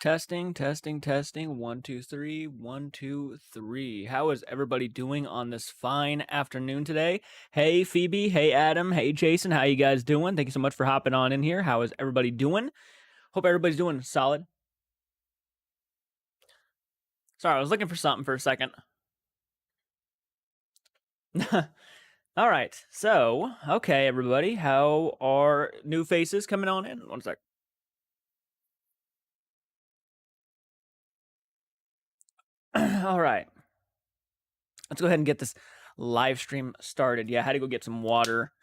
Testing, testing, testing. 1, 2, 3. 1, 2, 3. How is everybody doing on this fine afternoon today? Hey, Phoebe. Hey, Adam. Hey, Jason. How you guys doing? Thank you so much for hopping on in here. How is everybody doing? Hope everybody's doing solid. Sorry, I was looking for something for a second. All right. So, okay, everybody. How are new faces coming on in? One sec. All right. Let's go ahead and get this live stream started. Yeah, I had to go get some water.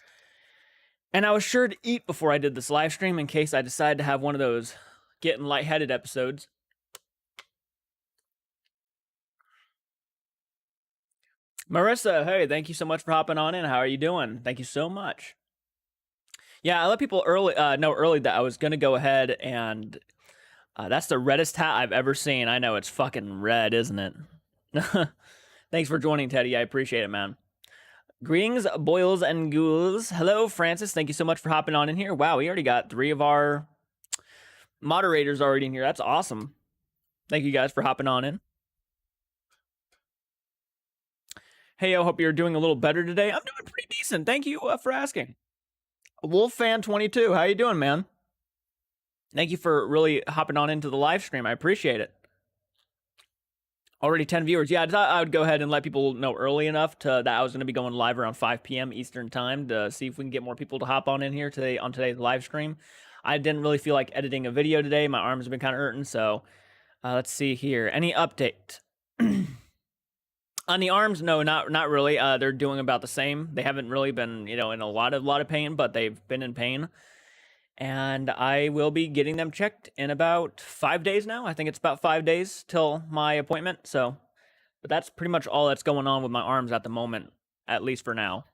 And I was sure to eat before I did this live stream in case I decided to have one of those getting lightheaded episodes. Marissa, hey, thank you so much for hopping on in. How are you doing? Thank you so much. Yeah, I let people know early that I was going to go ahead and that's the reddest hat I've ever seen. I know it's fucking red, isn't it? Thanks for joining, Teddy. I appreciate it, man. Greetings, boils and ghouls. Hello, Francis. Thank you so much for hopping on in here. Wow, we already got 3 of our moderators already in here. That's awesome. Thank you guys for hopping on in. Hey, I hope you're doing a little better today. I'm doing pretty decent. Thank you for asking. Wolffan22, how you doing, man? Thank you for really hopping on into the live stream. I appreciate it. Already 10 viewers. Yeah, I thought I would go ahead and let people know early enough that I was going to be going live around 5 p.m. Eastern time to see if we can get more people to hop on in here today on today's live stream. I didn't really feel like editing a video today. My arms have been kind of hurting, so let's see here. Any update? On the arms, no, not really. They're doing about the same. They haven't really been, in a lot of pain, but they've been in pain. And I will be getting them checked in about 5 days now. I think it's about 5 days till my appointment. So, but that's pretty much all that's going on with my arms at the moment, at least for now.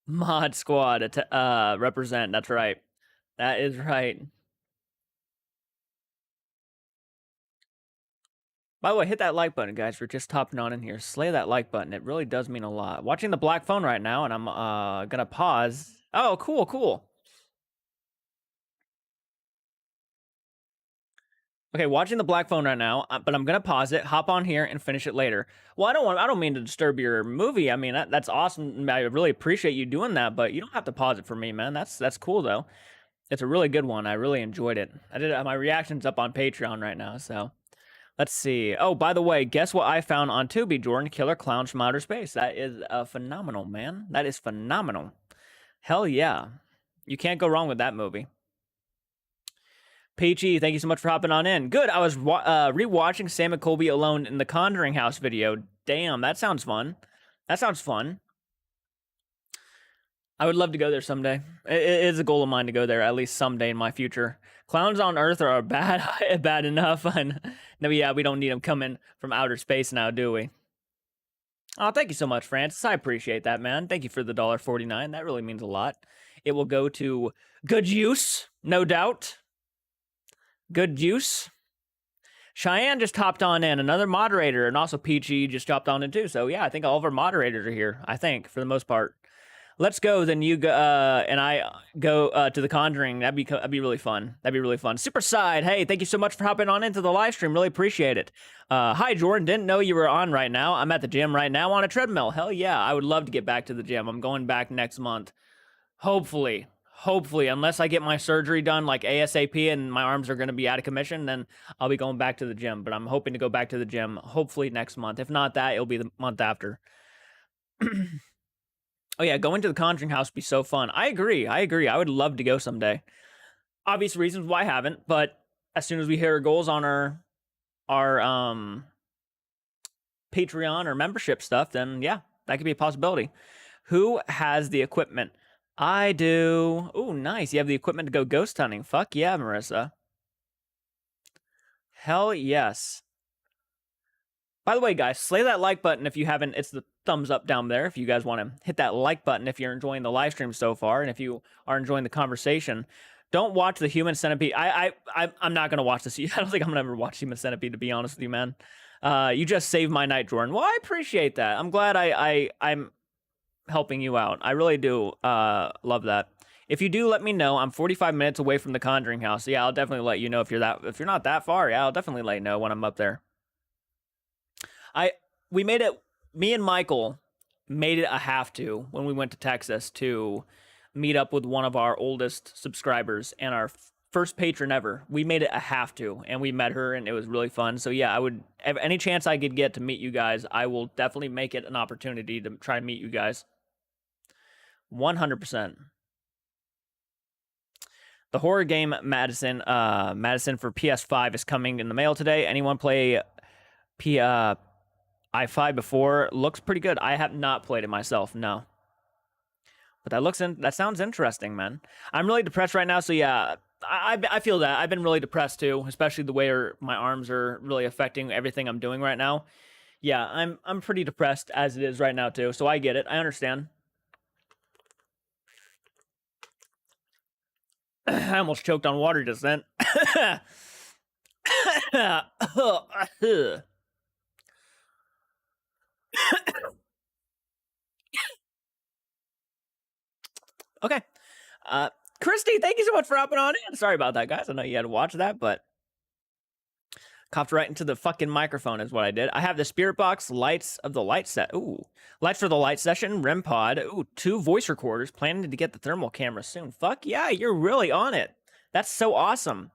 Mod Squad represent. That's right. That is right. By the way, hit that like button, guys, for just hopping on in here. Slay that like button. It really does mean a lot. Watching the black phone right now, and I'm going to pause. Oh, cool. Okay, watching the black phone right now, but I'm gonna pause it, hop on here, and finish it later. Well, I don't mean to disturb your movie. I mean, that's awesome. I really appreciate you doing that, but you don't have to pause it for me, man. That's cool though. It's a really good one. I really enjoyed it. I did my reactions up on Patreon right now, so let's see. Oh, by the way, guess what I found on Tubi, Jordan? Killer Clowns from Outer Space. That is phenomenal, man. That is phenomenal. Hell yeah, you can't go wrong with that movie. Peachy, thank you so much for hopping on in. Good, I was rewatching Sam and Colby Alone in the Conjuring House video. Damn, that sounds fun. That sounds fun. I would love to go there someday. It is a goal of mine to go there at least someday in my future. Clowns on Earth are bad enough. And no, yeah, we don't need them coming from outer space now, do we? Oh, thank you so much, Francis. I appreciate that, man. Thank you for the $1.49. That really means a lot. It will go to good use, no doubt. Good juice. Cheyenne just hopped on in, another moderator, and also Peachy just hopped on in too. So yeah, I think all of our moderators are here. I think for the most part. Let's go. Then you go and I go to the Conjuring. That'd be really fun. That'd be really fun. Super Side, hey, thank you so much for hopping on into the live stream. Really appreciate it. Hi Jordan, didn't know you were on right now. I'm at the gym right now on a treadmill. Hell yeah, I would love to get back to the gym. I'm going back next month, hopefully, unless I get my surgery done like ASAP and my arms are going to be out of commission, then I'll be going back to the gym. But I'm hoping to go back to the gym hopefully next month. If not that, it'll be the month after. Oh yeah, going to the Conjuring House would be so fun. I agree. I would love to go someday. Obvious reasons why I haven't, but as soon as we hit our goals on our Patreon or membership stuff, then yeah, that could be a possibility. Who has the equipment? I do. Oh, nice. You have the equipment to go ghost hunting. Fuck yeah, Marissa. Hell yes. By the way, guys, slay that like button if you haven't. It's the thumbs up down there if you guys want to hit that like button if you're enjoying the live stream so far and if you are enjoying the conversation. Don't watch the Human Centipede. I'm not going to watch this. I don't think I'm going to ever watch Human Centipede, to be honest with you, man. You just saved my night, Jordan. Well, I appreciate that. I'm glad I'm helping you out. I really do love that. If you do, let me know. I'm 45 minutes away from the Conjuring house. So yeah, I'll definitely let you know if you're not that far. Yeah, I'll definitely let you know when I'm up there. We made it. Me and Michael made it a have to when we went to Texas to meet up with one of our oldest subscribers and our first patron ever. We made it a have to, and we met her, and it was really fun. So yeah, I would, any chance I could get to meet you guys, I will definitely make it an opportunity to try to meet you guys. 100%. The horror game Madison for PS5 is coming in the mail today. Anyone play i5 before? Looks pretty good. I have not played it myself, no. But that sounds interesting, man. I'm really depressed right now, so yeah, I feel that. I've been really depressed too, especially the way my arms are really affecting everything I'm doing right now. Yeah, I'm pretty depressed as it is right now too, so I get it. I understand. I almost choked on water just then. Okay. Christy, thank you so much for hopping on in. Sorry about that, guys. I know you had to watch that, but coughed right into the fucking microphone is what I did. I have the Spirit Box lights of the light set. Ooh. Lights for the light session, REM pod. Ooh, 2 voice recorders. Planning to get the thermal camera soon. Fuck yeah, you're really on it. That's so awesome.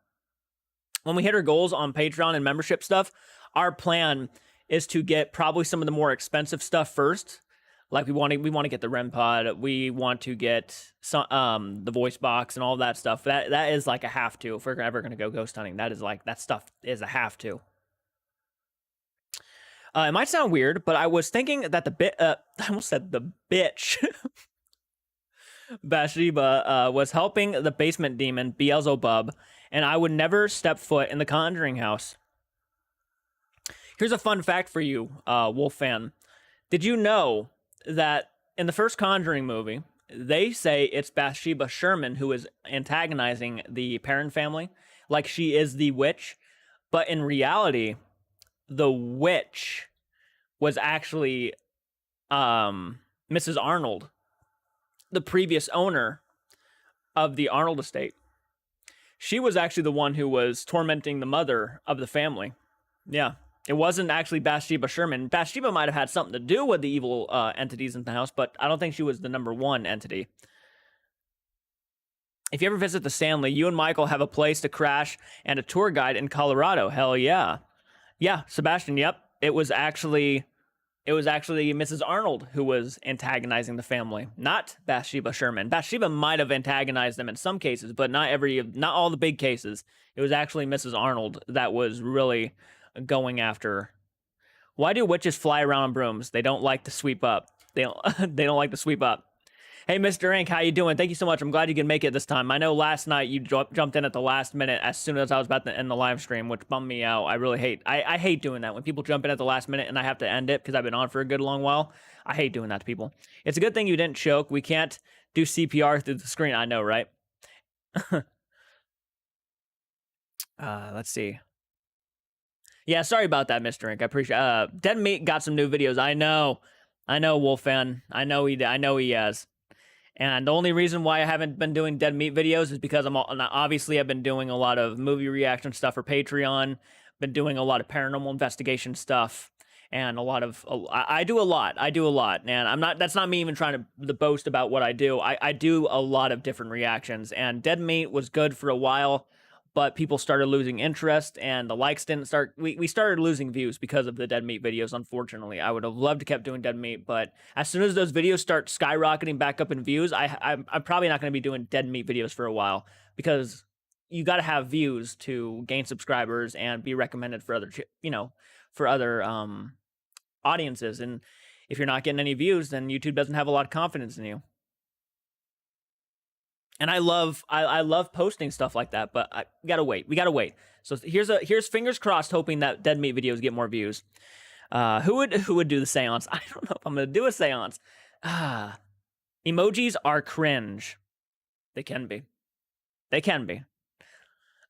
When we hit our goals on Patreon and membership stuff, our plan is to get probably some of the more expensive stuff first. Like we want to get the REM pod. We want to get some the voice box and all that stuff. That is like a have to if we're ever gonna go ghost hunting. That stuff is a have to. It might sound weird, but I was thinking that I almost said the bitch Bathsheba was helping the basement demon Beelzebub, and I would never step foot in the Conjuring house. Here's a fun fact for you, Wolf fan. Did you know that in the first Conjuring movie, they say it's Bathsheba Sherman who is antagonizing the Perron family, like she is the witch, but in reality, the witch was actually Mrs. Arnold, the previous owner of the Arnold estate. She was actually the one who was tormenting the mother of the family. Yeah. It wasn't actually Bathsheba Sherman. Bathsheba might have had something to do with the evil entities in the house, but I don't think she was the number one entity. If you ever visit the Stanley, you and Michael have a place to crash and a tour guide in Colorado. Hell yeah. Yeah, Sebastian, yep. It was actually Mrs. Arnold who was antagonizing the family, not Bathsheba Sherman. Bathsheba might have antagonized them in some cases, but not all the big cases. It was actually Mrs. Arnold that was really going after. Why do witches fly around on brooms? They don't like to sweep up. They don't like to sweep up. Hey, Mr. Ink, how you doing? Thank you so much. I'm glad you can make it this time. I know last night you jumped in at the last minute as soon as I was about to end the live stream, which bummed me out. I really hate. I hate doing that when people jump in at the last minute and I have to end it because I've been on for a good long while. I hate doing that to people. It's a good thing you didn't choke. We can't do CPR through the screen. I know, right? Let's see. Yeah, sorry about that, Mr. Ink. I appreciate Dead Meat got some new videos. I know, Wolf fan. I know he has. And the only reason why I haven't been doing Dead Meat videos is because I've been doing a lot of movie reaction stuff for Patreon, been doing a lot of paranormal investigation stuff, and I do a lot, and that's not me even trying to boast about what I do. I do a lot of different reactions, and Dead Meat was good for a while, but people started losing interest and the likes didn't start. We started losing views because of the Dead Meat videos, unfortunately. I would have loved to kept doing Dead Meat, but as soon as those videos start skyrocketing back up in views, I'm probably not going to be doing Dead Meat videos for a while because you got to have views to gain subscribers and be recommended for other audiences. And if you're not getting any views, then YouTube doesn't have a lot of confidence in you. And I love posting stuff like that, but we gotta wait. So here's fingers crossed, hoping that Dead Meat videos get more views. Who would do the seance? I don't know if I'm gonna do a seance. Emojis are cringe. They can be.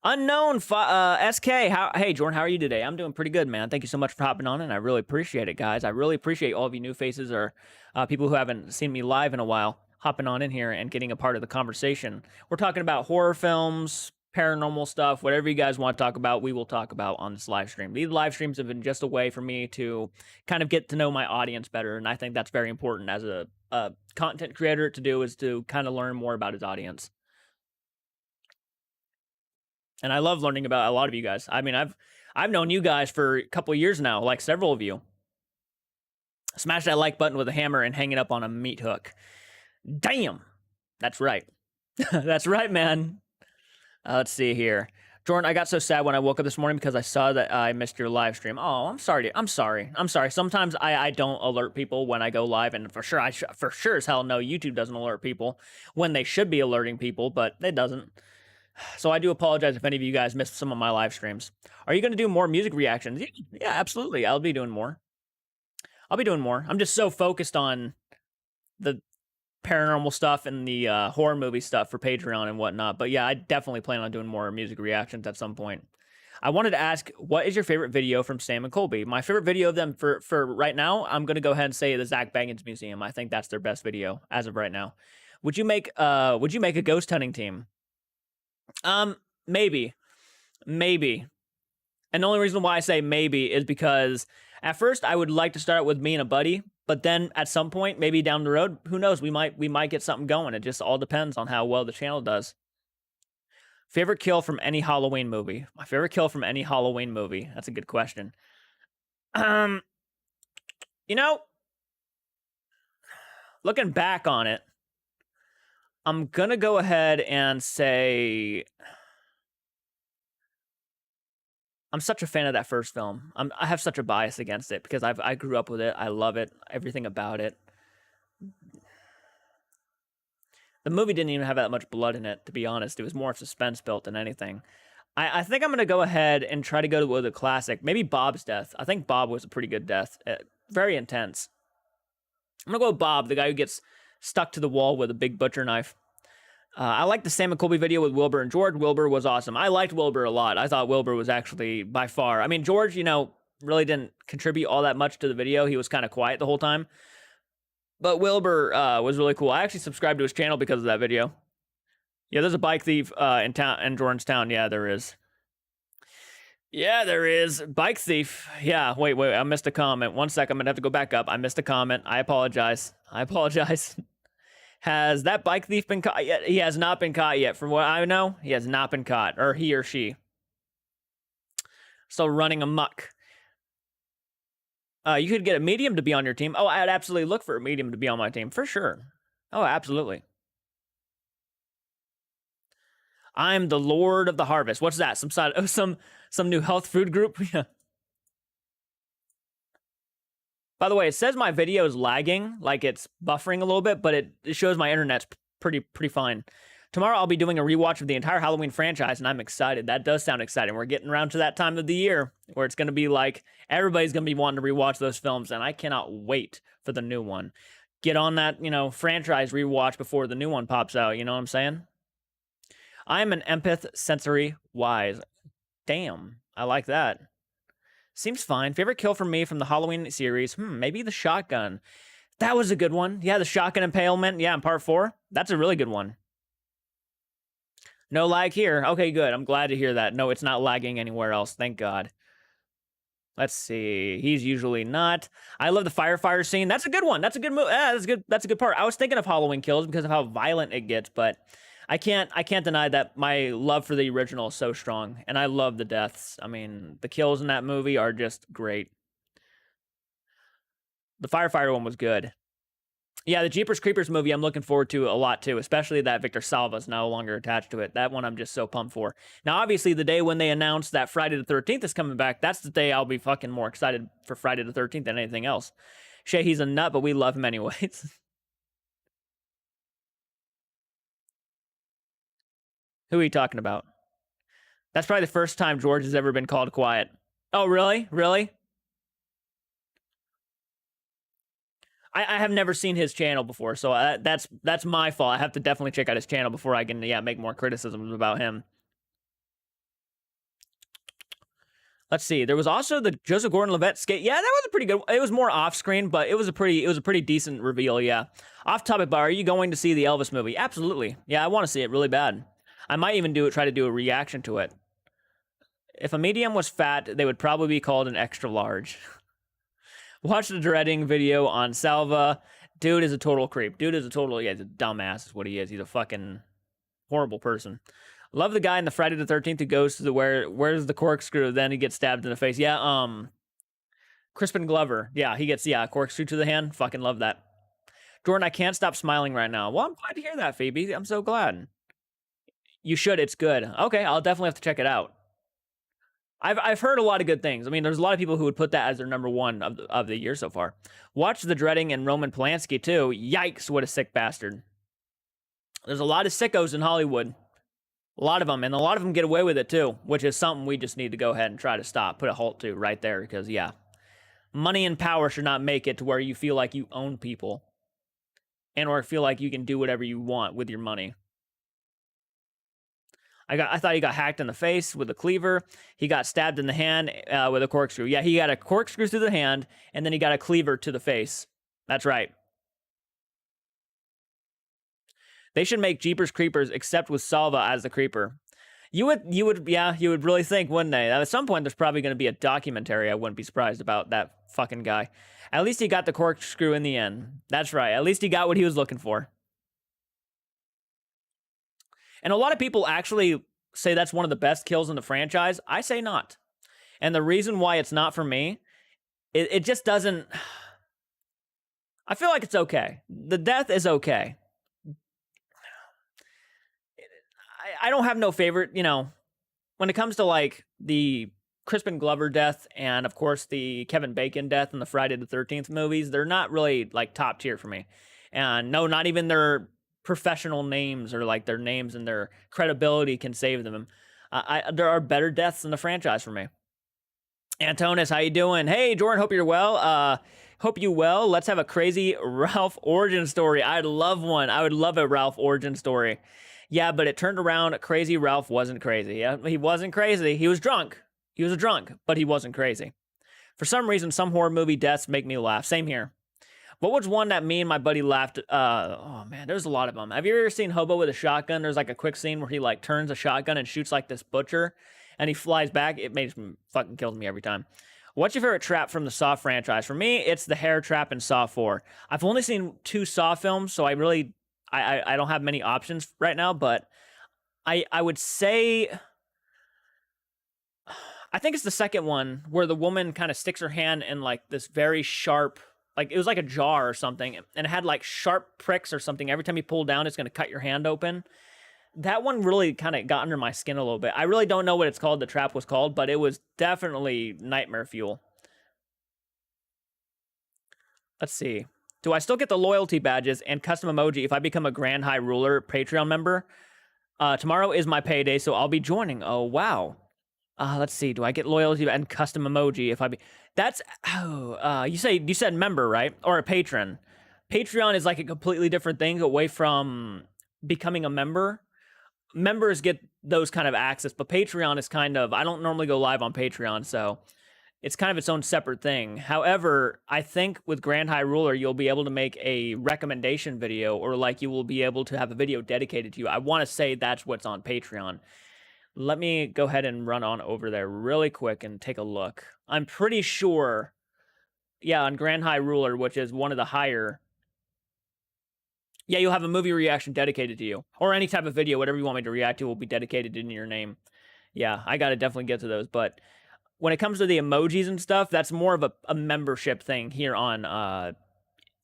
Unknown SK. Hey Jordan, how are you today? I'm doing pretty good, man. Thank you so much for hopping on, and I really appreciate it, guys. I really appreciate all of you new faces or people who haven't seen me live in a while. hopping on in here and getting a part of the conversation. We're talking about horror films, paranormal stuff, whatever you guys want to talk about, we will talk about on this live stream. These live streams have been just a way for me to kind of get to know my audience better, and I think that's very important as a content creator to do, is to kind of learn more about his audience. And I love learning about a lot of you guys. I mean, I've known you guys for a couple of years now, like several of you. Smash that like button with a hammer and hang it up on a meat hook. Damn. That's right. That's right, man. Let's see here. Jordan, I got so sad when I woke up this morning because I saw that I missed your live stream. Oh, I'm sorry. I'm sorry. Sometimes I don't alert people when I go live, and for sure, for sure as hell no, YouTube doesn't alert people when they should be alerting people, but it doesn't. So I do apologize if any of you guys missed some of my live streams. Are you going to do more music reactions? Yeah, absolutely. I'll be doing more. I'm just so focused on the paranormal stuff and the horror movie stuff for Patreon and whatnot. But yeah, I definitely plan on doing more music reactions at some point. I wanted to ask, what is your favorite video from Sam and Colby? My favorite video of them for right now, I'm going to go ahead and say the Zach Bagans Museum. I think that's their best video as of right now. Would you make a ghost hunting team? Maybe. And the only reason why I say maybe is because at first I would like to start with me and a buddy, but then at some point, maybe down the road, who knows, we might get something going. It just all depends on how well the channel does. Favorite kill from any Halloween movie? My favorite kill from any Halloween movie. That's a good question. You know, looking back on it, I'm gonna go ahead and say I'm such a fan of that first film. I have such a bias against it because I grew up with it. I love it. Everything about it. The movie didn't even have that much blood in it, to be honest. It was more suspense built than anything. I think I'm going to go ahead and try to go with a classic. Maybe Bob's death. I think Bob was a pretty good death. Very intense. I'm going to go with Bob, the guy who gets stuck to the wall with a big butcher knife. I like the Sam and Colby video with Wilbur and George. Wilbur was awesome. I liked Wilbur a lot. I thought Wilbur was actually by far. I mean, George, really didn't contribute all that much to the video. He was kind of quiet the whole time. But Wilbur was really cool. I actually subscribed to his channel because of that video. Yeah, there's a bike thief in Jordan's town. Yeah, there is. Yeah, there is. Bike thief. Yeah, wait. I missed a comment. 1 sec. I'm going to have to go back up. I missed a comment. I apologize. Has that bike thief been caught yet? He has not been caught yet. From what I know, he has not been caught. Or he or she. So running amok. You could get a medium to be on your team. Oh, I'd absolutely look for a medium to be on my team. For sure. Oh, absolutely. I'm the Lord of the Harvest. What's that? Some new health food group? Yeah. By the way, it says my video is lagging, like it's buffering a little bit, but it shows my internet's pretty fine. Tomorrow I'll be doing a rewatch of the entire Halloween franchise, and I'm excited. That does sound exciting. We're getting around to that time of the year where it's going to be like everybody's going to be wanting to rewatch those films, and I cannot wait for the new one. Get on that, franchise rewatch before the new one pops out. You know what I'm saying? I'm an empath sensory wise. Damn, I like that. Seems fine. Favorite kill from me from the Halloween series? Maybe the shotgun. That was a good one. Yeah, the shotgun impalement. Yeah, in part 4. That's a really good one. No lag here. Okay, good. I'm glad to hear that. No, it's not lagging anywhere else. Thank God. Let's see. He's usually not. I love the firefighter scene. That's a good one. That's a good move. That's good. That's a good part. I was thinking of Halloween Kills because of how violent it gets, but I can't deny that my love for the original is so strong, and I love the deaths. I mean, the kills in that movie are just great. The firefighter one was good. Yeah, the Jeepers Creepers movie I'm looking forward to a lot too, especially that Victor Salva's no longer attached to it. That one I'm just so pumped for. Now, obviously, the day when they announce that Friday the 13th is coming back, that's the day I'll be fucking more excited for Friday the 13th than anything else. Shay, he's a nut, but we love him anyways. Who are you talking about? That's probably the first time George has ever been called quiet. Oh, really? Really? I have never seen his channel before, so that's my fault. I have to definitely check out his channel before I can, make more criticisms about him. Let's see. There was also the Joseph Gordon-Levitt skate. Yeah, that was a pretty good. It was more off-screen, but it was a pretty decent reveal. Yeah. Off topic, but are you going to see the Elvis movie? Absolutely. Yeah, I want to see it really bad. I might even try to do a reaction to it. If a medium was fat, they would probably be called an extra large. Watch the dreading video on Salva. Dude is a total creep. Dude is a total, yeah, he's a dumbass is what he is. He's a fucking horrible person. Love the guy in the Friday the 13th who goes to the where's the corkscrew, then he gets stabbed in the face. Yeah, Crispin Glover. Yeah, he gets, corkscrew to the hand. Fucking love that. Jordan, I can't stop smiling right now. Well, I'm glad to hear that, Phoebe. I'm so glad. You should. It's good. Okay, I'll definitely have to check it out. I've heard a lot of good things. I mean, there's a lot of people who would put that as their number one of the year so far. Watch The Dreading and Roman Polanski too. Yikes, what a sick bastard. There's a lot of sickos in Hollywood. A lot of them, and a lot of them get away with it too, which is something we just need to go ahead and try to stop, put a halt to right there, because yeah. Money and power should not make it to where you feel like you own people. And or feel like you can do whatever you want with your money. I thought he got hacked in the face with a cleaver. He got stabbed in the hand with a corkscrew. Yeah, he got a corkscrew through the hand, and then he got a cleaver to the face. That's right. They should make Jeepers Creepers except with Salva as the creeper. You would really think, wouldn't they? At some point, there's probably going to be a documentary. I wouldn't be surprised about that fucking guy. At least he got the corkscrew in the end. That's right. At least he got what he was looking for. And a lot of people actually say that's one of the best kills in the franchise. I say not. And the reason why it's not for me, it just doesn't... I feel like it's okay. The death is okay. I don't have no favorite, when it comes to like the Crispin Glover death and of course the Kevin Bacon death in the Friday the 13th movies, they're not really like top tier for me. And no, not even their professional names or like their names and their credibility can save them. There are better deaths in the franchise for me. Antonis, how you doing? Hey, Jordan, hope you're well. Hope you well. Let's have a crazy Ralph origin story. I'd love one. I would love a Ralph origin story. Yeah, but it turned around. Crazy Ralph wasn't crazy. Yeah, he wasn't crazy. He was drunk. He was a drunk, but he wasn't crazy. For some reason, some horror movie deaths make me laugh. Same here. What was one that me and my buddy laughed? Oh man, there's a lot of them. Have you ever seen Hobo with a Shotgun? There's like a quick scene where he like turns a shotgun and shoots like this butcher, and he flies back. It makes me fucking kills me every time. What's your favorite trap from the Saw franchise? For me, it's the hair trap in Saw 4. I've only seen 2 Saw films, so I don't have many options right now, but I would say, I think it's the second one where the woman kind of sticks her hand in like this very sharp, like it was like a jar or something, and it had like sharp pricks or something. Every time you pull down, it's going to cut your hand open. That one really kind of got under my skin a little bit. I really don't know what it's called, the trap was called, but it was definitely nightmare fuel. Let's see. Do I still get the loyalty badges and custom emoji if I become a Grand High Ruler Patreon member? Tomorrow is my payday, so I'll be joining. Oh, wow. Let's see. Do I get loyalty and custom emoji if I be... That's... Oh, you said member, right? Or a patron. Patreon is like a completely different thing away from becoming a member. Members get those kind of access, but Patreon is kind of... I don't normally go live on Patreon, so... It's kind of its own separate thing. However, I think with Grand High Ruler, you'll be able to make a recommendation video, or like you will be able to have a video dedicated to you. I want to say that's what's on Patreon. Let me go ahead and run on over there really quick and take a look. I'm pretty sure, yeah, on Grand High Ruler, which is one of the higher, yeah, you'll have a movie reaction dedicated to you. Or any type of video, whatever you want me to react to will be dedicated in your name. Yeah, I got to definitely get to those, but... When it comes to the emojis and stuff, that's more of a membership thing here on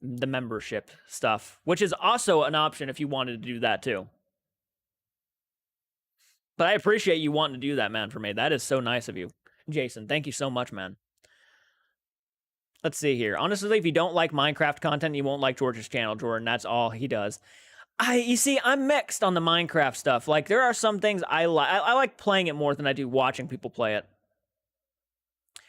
the membership stuff, which is also an option if you wanted to do that too. But I appreciate you wanting to do that, man, for me. That is so nice of you. Jason, thank you so much, man. Let's see here. Honestly, if you don't like Minecraft content, you won't like George's channel, Jordan. That's all he does. You see, I'm mixed on the Minecraft stuff. Like, there are some things I like. I like playing it more than I do watching people play it.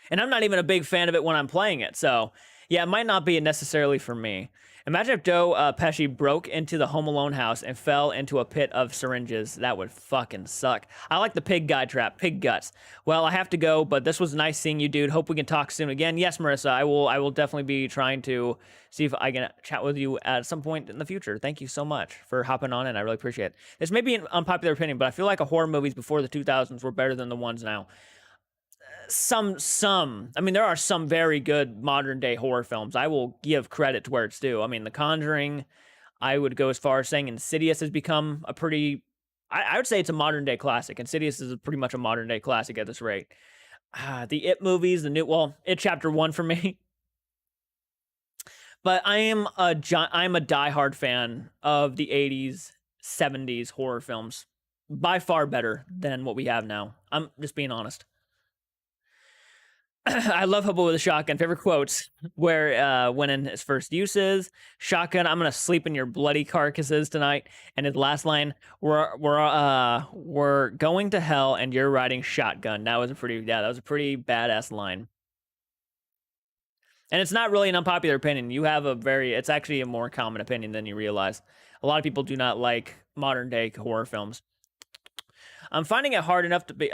And I'm not even a big fan of it when I'm playing it. So yeah, it might not be necessarily for me. Imagine if Joe Pesci broke into the Home Alone house and fell into a pit of syringes. That would fucking suck. I like the pig guy trap, pig guts. Well, I have to go, but this was nice seeing you, dude. Hope we can talk soon again. Yes, Marissa, I will definitely be trying to see if I can chat with you at some point in the future. Thank you so much for hopping on, and I really appreciate it. This may be an unpopular opinion, but I feel like horror movies before the 2000s were better than the ones now. I mean, there are some very good modern day horror films. I will give credit to where it's due. I mean, The Conjuring, I would go as far as saying Insidious has become a pretty, I would say it's a modern day classic. Insidious is pretty much a modern day classic at this rate. The It movies, It Chapter 1 for me. But I'm a diehard fan of the 80s, 70s horror films. By far better than what we have now. I'm just being honest. I love Hobo with a Shotgun. Favorite quotes where when in his first uses, shotgun, I'm gonna sleep in your bloody carcasses tonight. And his last line, we're going to hell and you're riding shotgun. That was a pretty badass line. And it's not really an unpopular opinion. You have it's actually a more common opinion than you realize. A lot of people do not like modern day horror films. I'm finding it hard enough to be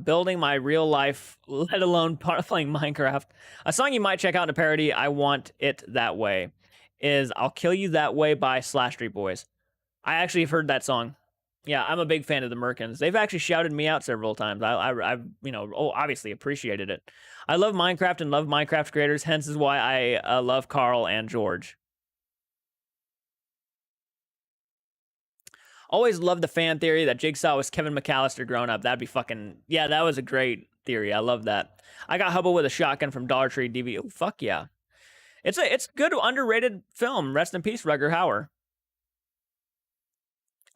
building my real life, let alone playing Minecraft. A song you might check out in a parody, I Want It That Way, is I'll Kill You That Way by Slash Street Boys. I actually have heard that song. Yeah, I'm a big fan of the Merkins. They've actually shouted me out several times. I've obviously appreciated it. I love Minecraft and love Minecraft creators, hence is why I love Carl and George. Always loved the fan theory that Jigsaw was Kevin McAllister growing up. That'd be fucking, yeah, that was a great theory. I love that. I got Hubble with a Shotgun from Dollar Tree DVD. Oh, fuck yeah. It's a good, underrated film. Rest in peace, Rutger Hauer.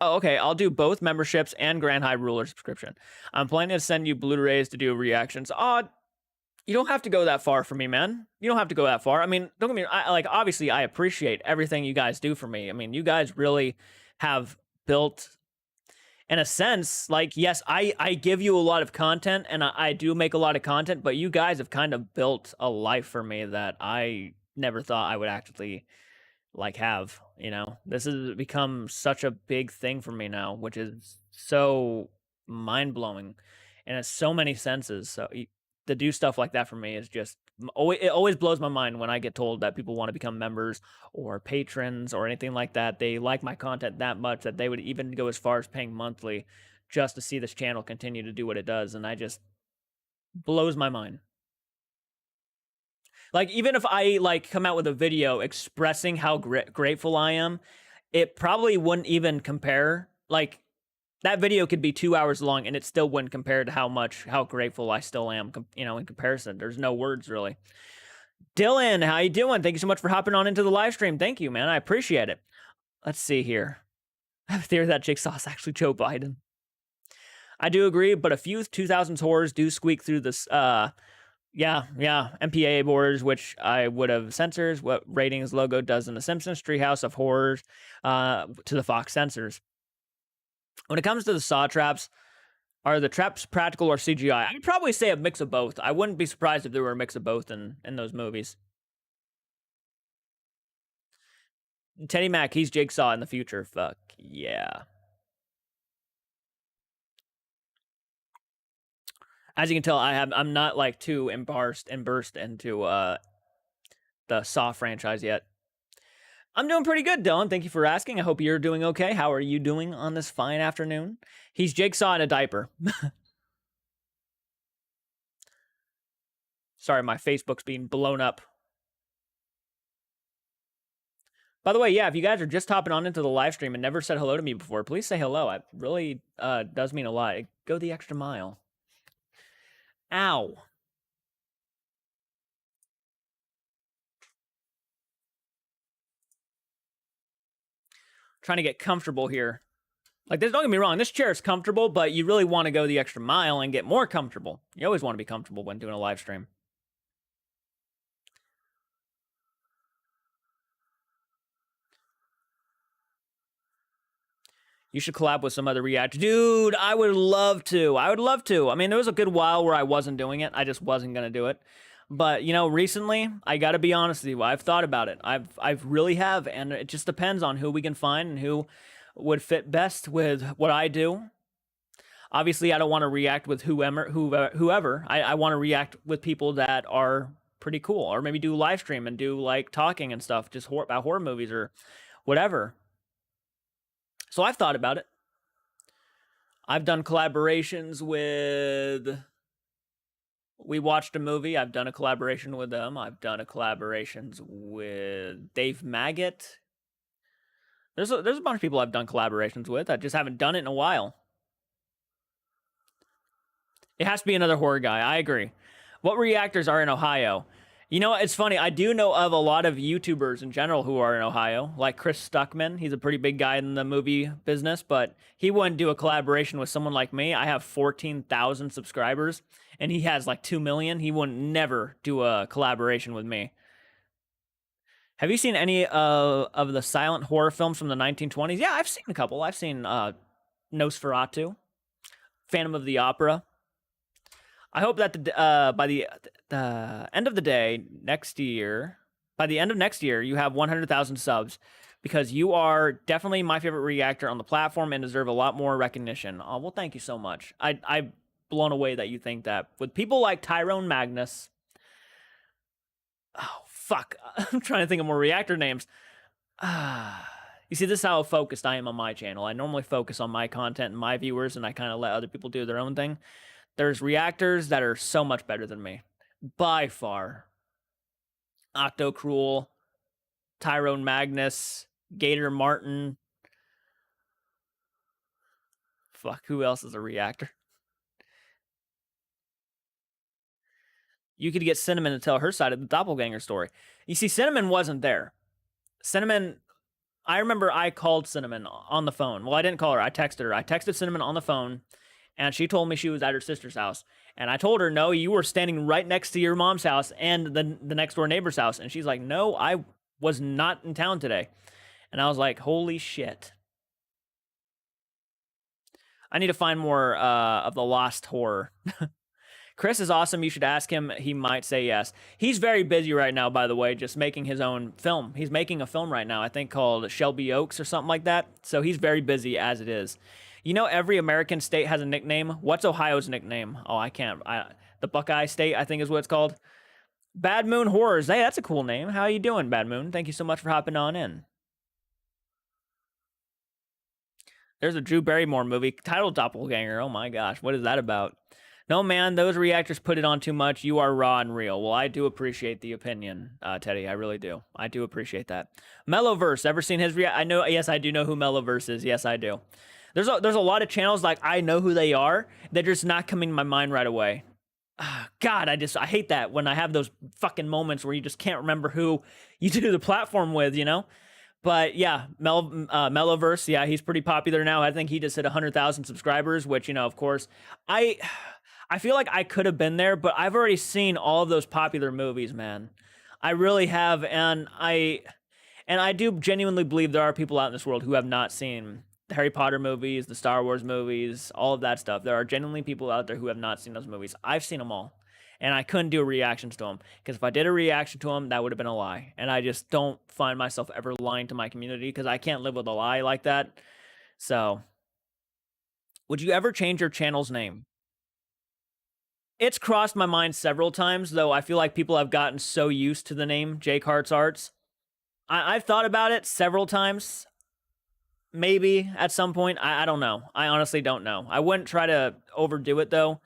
Oh, okay. I'll do both memberships and Grand High Ruler subscription. I'm planning to send you Blu-rays to do reactions. You don't have to go that far for me, man. You don't have to go that far. I mean, don't get me, obviously I appreciate everything you guys do for me. I mean, you guys really have built, in a sense, like, yes, I give you a lot of content and I do make a lot of content, but you guys have kind of built a life for me that I never thought I would actually have. This has become such a big thing for me now, which is so mind-blowing and in so many senses. So to do stuff like that for me is just it always blows my mind when I get told that people want to become members or patrons or anything like that. They like my content that much that they would even go as far as paying monthly just to see this channel continue to do what it does. And I just blows my mind. Like, even if I come out with a video expressing how grateful I am, it probably wouldn't even compare. Like, that video could be 2 hours long and it still wouldn't compare to how grateful I still am, in comparison. There's no words, really. Dylan, how you doing? Thank you so much for hopping on into the live stream. Thank you, man. I appreciate it. Let's see here. I have a theory that Jigsaw is actually Joe Biden. I do agree, but a few 2000s horrors do squeak through this, yeah, MPAA borders, which I would have censors what ratings logo does in the Simpsons Treehouse of Horrors to the Fox censors. When it comes to the saw traps, are the traps practical or CGI? I'd probably say a mix of both. I wouldn't be surprised if there were a mix of both in those movies. Teddy Mac, he's Jigsaw in the future. Fuck yeah. As you can tell, I'm not too immersed into the Saw franchise yet. I'm doing pretty good, Dylan. Thank you for asking. I hope you're doing okay. How are you doing on this fine afternoon? He's Jigsaw in a diaper. Sorry, my Facebook's being blown up. By the way, yeah, if you guys are just hopping on into the live stream and never said hello to me before, please say hello. It really does mean a lot. Go the extra mile. Ow. Trying to get comfortable here. Don't get me wrong, this chair is comfortable, but you really want to go the extra mile and get more comfortable. You always want to be comfortable when doing a live stream. You should collab with some other reactor. Dude, I would love to. I would love to. I mean, there was a good while where I wasn't doing it. I just wasn't going to do it. But, you know, recently, I got to be honest with you. I've thought about it. I've really have. And it just depends on who we can find and who would fit best with what I do. Obviously, I don't want to react with whoever. I want to react with people that are pretty cool, or maybe do live stream and do like talking and stuff, just about horror movies or whatever. So I've thought about it. I've done collaborations with. We watched a movie. I've done a collaboration with them. I've done a collaborations with Dave Maggot. There's a bunch of people I've done collaborations with. I just haven't done it in a while. It has to be another horror guy. I agree. What reactors are in Ohio? You know, it's funny. I do know of a lot of YouTubers in general who are in Ohio, like Chris Stuckman. He's a pretty big guy in the movie business, but he wouldn't do a collaboration with someone like me. I have 14,000 subscribers, and he has like 2 million. He wouldn't never do a collaboration with me. Have you seen any of the silent horror films from the 1920s? Yeah, I've seen a couple. I've seen Nosferatu, Phantom of the Opera. I hope that by the end of the day next year, by the end of next year, you have 100,000 subs, because you are definitely my favorite reactor on the platform and deserve a lot more recognition. Oh, well, thank you so much. I'm blown away that you think that. With people like Tyrone Magnus. Oh, fuck. I'm trying to think of more reactor names. You see, this is how focused I am on my channel. I normally focus on my content and my viewers, and I kind of let other people do their own thing. There's reactors that are so much better than me. By far. Octo Cruel, Tyrone Magnus, Gator Martin. Fuck, who else is a reactor? You could get Cinnamon to tell her side of the doppelganger story. You see, Cinnamon wasn't there. Cinnamon, I remember I called Cinnamon on the phone. Well, I didn't call her. I texted her. I texted Cinnamon on the phone. And she told me she was at her sister's house. And I told her, no, you were standing right next to your mom's house and the next door neighbor's house. And she's like, no, I was not in town today. And I was like, holy shit. I need to find more of the lost horror. Chris is awesome. You should ask him. He might say yes. He's very busy right now, by the way, just making his own film. He's making a film right now, I think called Shelby Oaks or something like that. So he's very busy as it is. You know, every American state has a nickname. What's Ohio's nickname? Oh, I can't. The Buckeye State, I think is what it's called. Bad Moon Horrors. Hey, that's a cool name. How you doing, Bad Moon? Thank you so much for hopping on in. There's a Drew Barrymore movie titled Doppelganger. Oh my gosh, what is that about? No, man, those reactors put it on too much. You are raw and real. Well, I do appreciate the opinion, Teddy. I really do. I do appreciate that. Mellowverse, ever seen his I know. Yes, I do know who Mellowverse is. Yes, I do. There's a lot of channels like I know who they are. They're just not coming to my mind right away. God, I hate that when I have those fucking moments where you just can't remember who you do the platform with, you know? But yeah, Mellowverse, yeah, he's pretty popular now. I think he just hit 100,000 subscribers, which, you know, of course, I feel like I could have been there, but I've already seen all of those popular movies, man. I really have, and I do genuinely believe there are people out in this world who have not seen the Harry Potter movies, the Star Wars movies, all of that stuff. There are genuinely people out there who have not seen those movies. I've seen them all, and I couldn't do reactions to them, because if I did a reaction to them, that would have been a lie, and I just don't find myself ever lying to my community, because I can't live with a lie like that. So, would you ever change your channel's name? It's crossed my mind several times, though I feel like people have gotten so used to the name JCARTS Arts. I've thought about it several times. Maybe at some point. I don't know. I honestly don't know. I wouldn't try to overdo it, though.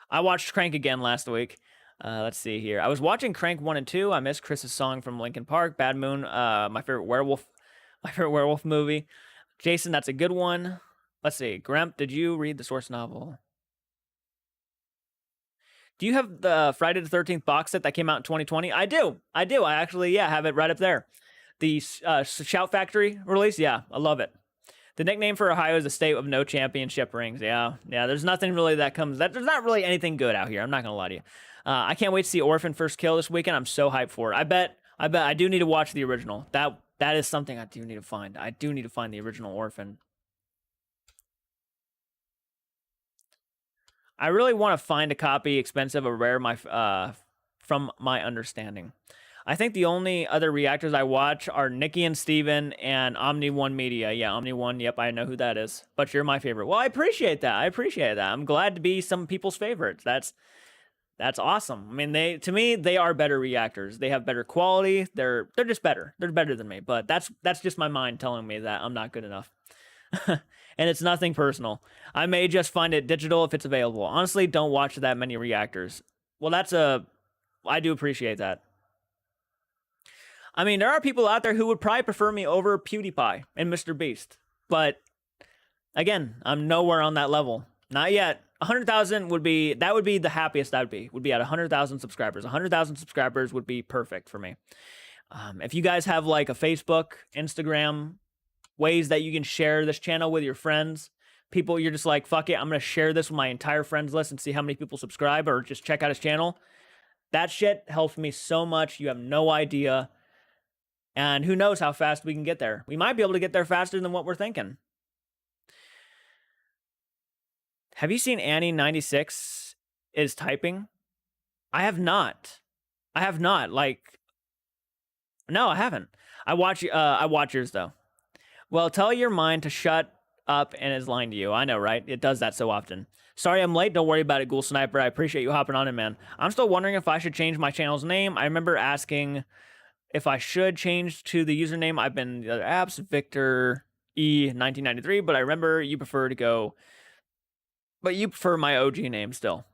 I watched Crank again last week. Let's see here. I was watching Crank 1 and 2. I missed Chris's song from Linkin Park, Bad Moon, my favorite werewolf movie. Jason, that's a good one. Let's see. Grump, did you read the source novel? Do you have the Friday the 13th box set that came out in 2020? I do. I actually, yeah, have it right up there. The Shout Factory release, yeah, I love it. The nickname for Ohio is the state of no championship rings. Yeah, there's nothing really that comes... There's not really anything good out here. I'm not going to lie to you. I can't wait to see Orphan First Kill this weekend. I'm so hyped for it. I bet I bet I do need to watch the original. That is something I do need to find. I do need to find the original Orphan. I really want to find a copy, expensive or rare, from my understanding. I think the only other reactors I watch are Nikki and Steven and Omni One Media. Yeah, Omni One. Yep, I know who that is. But you're my favorite. Well, I appreciate that. I appreciate that. I'm glad to be some people's favorites. That's awesome. I mean, to me they are better reactors. They have better quality. They're just better. They're better than me. But that's just my mind telling me that I'm not good enough. And it's nothing personal. I may just find it digital if it's available. Honestly, don't watch that many reactors. Well, I do appreciate that. I mean, there are people out there who would probably prefer me over PewDiePie and Mr. Beast. But again, I'm nowhere on that level. Not yet. 100,000 would be the happiest I'd be. Would be at 100,000 subscribers. 100,000 subscribers would be perfect for me. If you guys have like a Facebook, Instagram, ways that you can share this channel with your friends, people you're just like, fuck it, I'm gonna share this with my entire friends list and see how many people subscribe or just check out his channel. That shit helps me so much. You have no idea. And who knows how fast we can get there. We might be able to get there faster than what we're thinking. Have you seen Annie96 is typing? I have not. Like, no, I haven't. I watch yours though. Well, tell your mind to shut up and is lying to you. I know, right? It does that so often. Sorry I'm late. Don't worry about it, Ghoul Sniper. I appreciate you hopping on in, man. I'm still wondering if I should change my channel's name. I remember asking if I should change to the username. I've been the other apps, Victor E1993, but I remember you prefer my OG name still.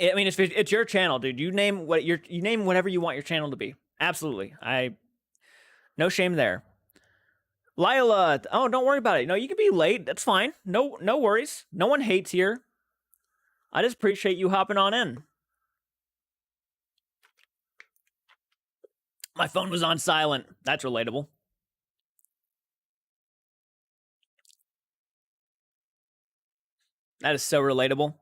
I mean, it's your channel, dude. You name whatever you want your channel to be. Absolutely. No shame there. Lila, oh, don't worry about it. No, you can be late. That's fine. No worries. No one hates here. I just appreciate you hopping on in. My phone was on silent. That's relatable. That is so relatable.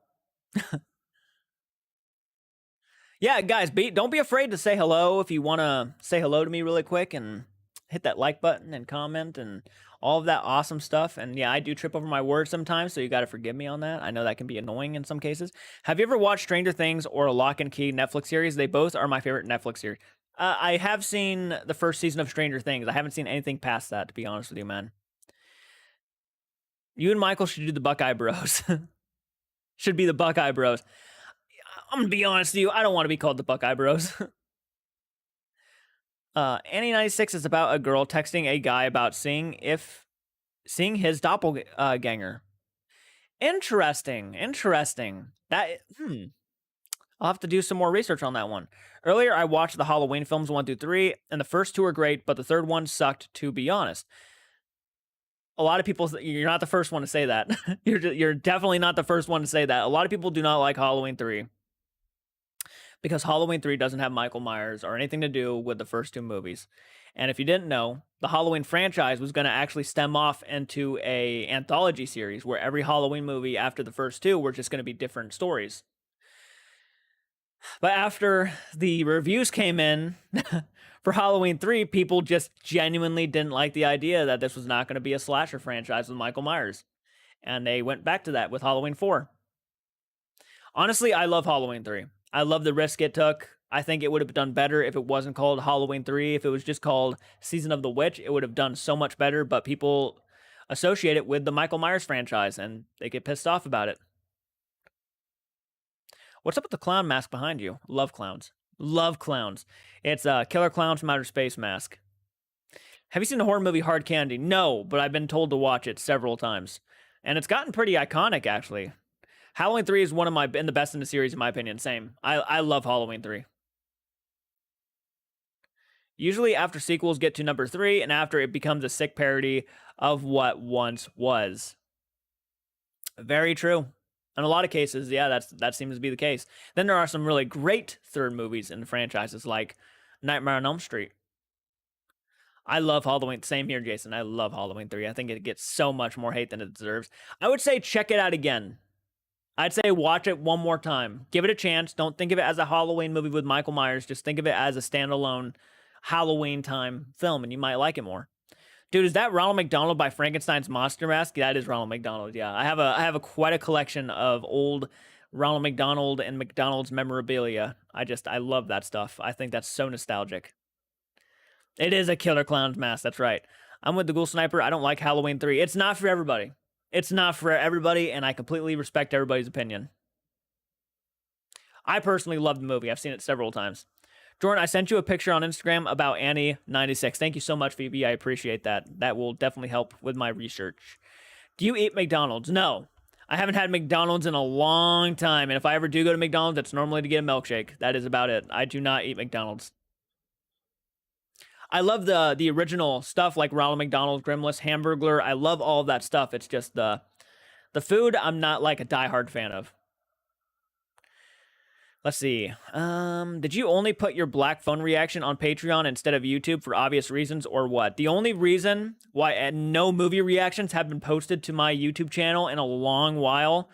Yeah, guys, don't be afraid to say hello if you want to say hello to me really quick and hit that like button and comment and all of that awesome stuff. And yeah, I do trip over my words sometimes, so you got to forgive me on that. I know that can be annoying in some cases. Have you ever watched Stranger Things or a Lock and Key Netflix series? They both are my favorite Netflix series. I have seen the first season of Stranger Things. I haven't seen anything past that, to be honest with you, man. You and Michael should do the Buckeye Bros. Should be the Buckeye Bros. I'm gonna be honest with you. I don't want to be called the Buckeye Bros. Annie96 is about a girl texting a guy about seeing his doppelganger. Interesting. I'll have to do some more research on that one. Earlier, I watched the Halloween films 1 through 3, and the first 2 are great, but the third one sucked, to be honest. A lot of people, you're not the first one to say that. You're definitely not the first one to say that. A lot of people do not like Halloween 3. Because Halloween 3 doesn't have Michael Myers or anything to do with the first 2 movies. And if you didn't know, the Halloween franchise was going to actually stem off into a anthology series where every Halloween movie after the first 2 were just going to be different stories. But after the reviews came in for Halloween 3, people just genuinely didn't like the idea that this was not going to be a slasher franchise with Michael Myers. And they went back to that with Halloween 4. Honestly, I love Halloween 3. I love the risk it took. I think it would have done better if it wasn't called Halloween 3. If it was just called Season of the Witch, it would have done so much better. But people associate it with the Michael Myers franchise, and they get pissed off about it. What's up with the clown mask behind you? Love clowns. Love clowns. It's a Killer Clown from Outer Space mask. Have you seen the horror movie Hard Candy? No, but I've been told to watch it several times. And it's gotten pretty iconic, actually. Halloween 3 is one of my the best in the series, in my opinion. Same. I love Halloween 3. Usually after sequels get to number 3, and after it becomes a sick parody of what once was. Very true. In a lot of cases, yeah, that seems to be the case. Then there are some really great third movies in franchises like Nightmare on Elm Street. I love Halloween. Same here, Jason. I love Halloween 3. I think it gets so much more hate than it deserves. I would say check it out again. I'd say watch it one more time. Give it a chance. Don't think of it as a Halloween movie with Michael Myers. Just think of it as a standalone Halloween time film, and you might like it more. Dude, is that Ronald McDonald by Frankenstein's Monster Mask? That is Ronald McDonald. Yeah, I have a quite a collection of old Ronald McDonald and McDonald's memorabilia. I love that stuff. I think that's so nostalgic. It is a Killer Clown's mask. That's right. I'm with the Ghoul Sniper. I don't like Halloween 3. It's not for everybody. It's not for everybody, and I completely respect everybody's opinion. I personally love the movie. I've seen it several times. Jordan, I sent you a picture on Instagram about Annie96. Thank you so much, VB. I appreciate that. That will definitely help with my research. Do you eat McDonald's? No. I haven't had McDonald's in a long time, and if I ever do go to McDonald's, it's normally to get a milkshake. That is about it. I do not eat McDonald's. I love the original stuff like Ronald McDonald, Grimless, Hamburglar. I love all of that stuff. It's just the food I'm not like a diehard fan of. Let's see. Did you only put your black phone reaction on Patreon instead of YouTube for obvious reasons, or what? The only reason why no movie reactions have been posted to my YouTube channel in a long while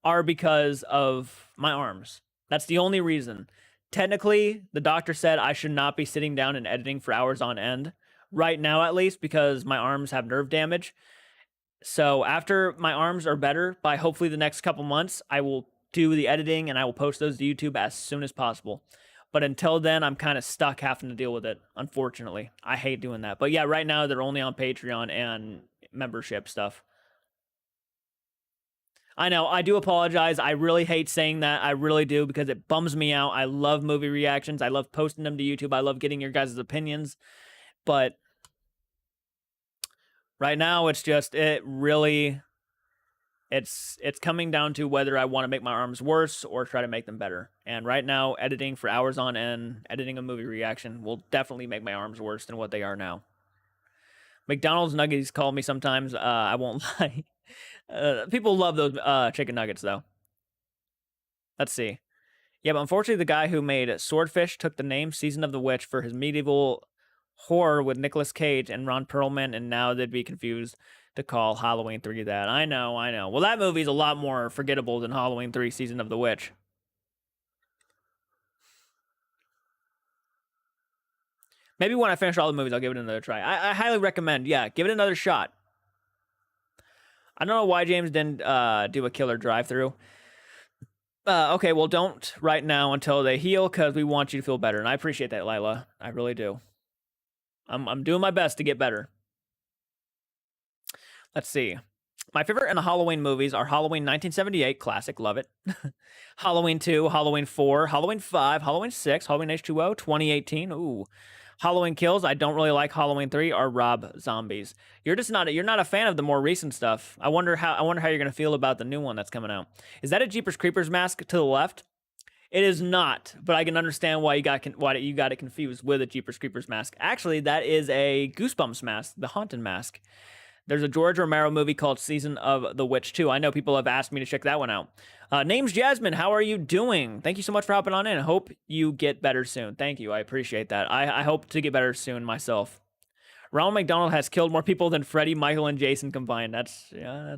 are because of my arms. That's the only reason. Technically, the doctor said I should not be sitting down and editing for hours on end. Right now, at least, because my arms have nerve damage. So after my arms are better, by hopefully the next couple months, I will do the editing and I will post those to YouTube as soon as possible. But until then, I'm kind of stuck having to deal with it, unfortunately. I hate doing that. But yeah, right now they're only on Patreon and membership stuff. I know, I do apologize. I really hate saying that. I really do, because it bums me out. I love movie reactions. I love posting them to YouTube. I love getting your guys' opinions. But right now, it's just, it's coming down to whether I want to make my arms worse or try to make them better. And right now, editing for hours on end, editing a movie reaction will definitely make my arms worse than what they are now. McDonald's nuggets call me sometimes. I won't lie. People love those chicken nuggets, though. Let's see. Yeah, but unfortunately, the guy who made Swordfish took the name Season of the Witch for his medieval horror with Nicolas Cage and Ron Perlman, and now they'd be confused to call Halloween 3 that. I know. Well, that movie's a lot more forgettable than Halloween 3 Season of the Witch. Maybe when I finish all the movies, I'll give it another try. I highly recommend, yeah, give it another shot. I don't know why James didn't do a killer drive-through. Okay, well, don't right now until they heal, because we want you to feel better. And I appreciate that, Lila. I really do. I'm doing my best to get better. Let's see. My favorite in the Halloween movies are Halloween 1978, classic, love it. Halloween 2, Halloween 4, Halloween 5, Halloween 6, Halloween H2O, 2018. Ooh. Halloween Kills, I don't really like Halloween 3 or Rob Zombies. You're not a fan of the more recent stuff. I wonder how you're gonna feel about the new one that's coming out. Is that a Jeepers Creepers mask to the left? It is not, but I can understand why you got it confused with a Jeepers Creepers mask. Actually, that is a Goosebumps mask, the Haunted mask. There's a George Romero movie called Season of the Witch 2. I know people have asked me to check that one out. Name's Jasmine. How are you doing? Thank you so much for hopping on in. I hope you get better soon. Thank you. I appreciate that. I hope to get better soon myself. Ronald McDonald has killed more people than Freddy, Michael, and Jason combined. That's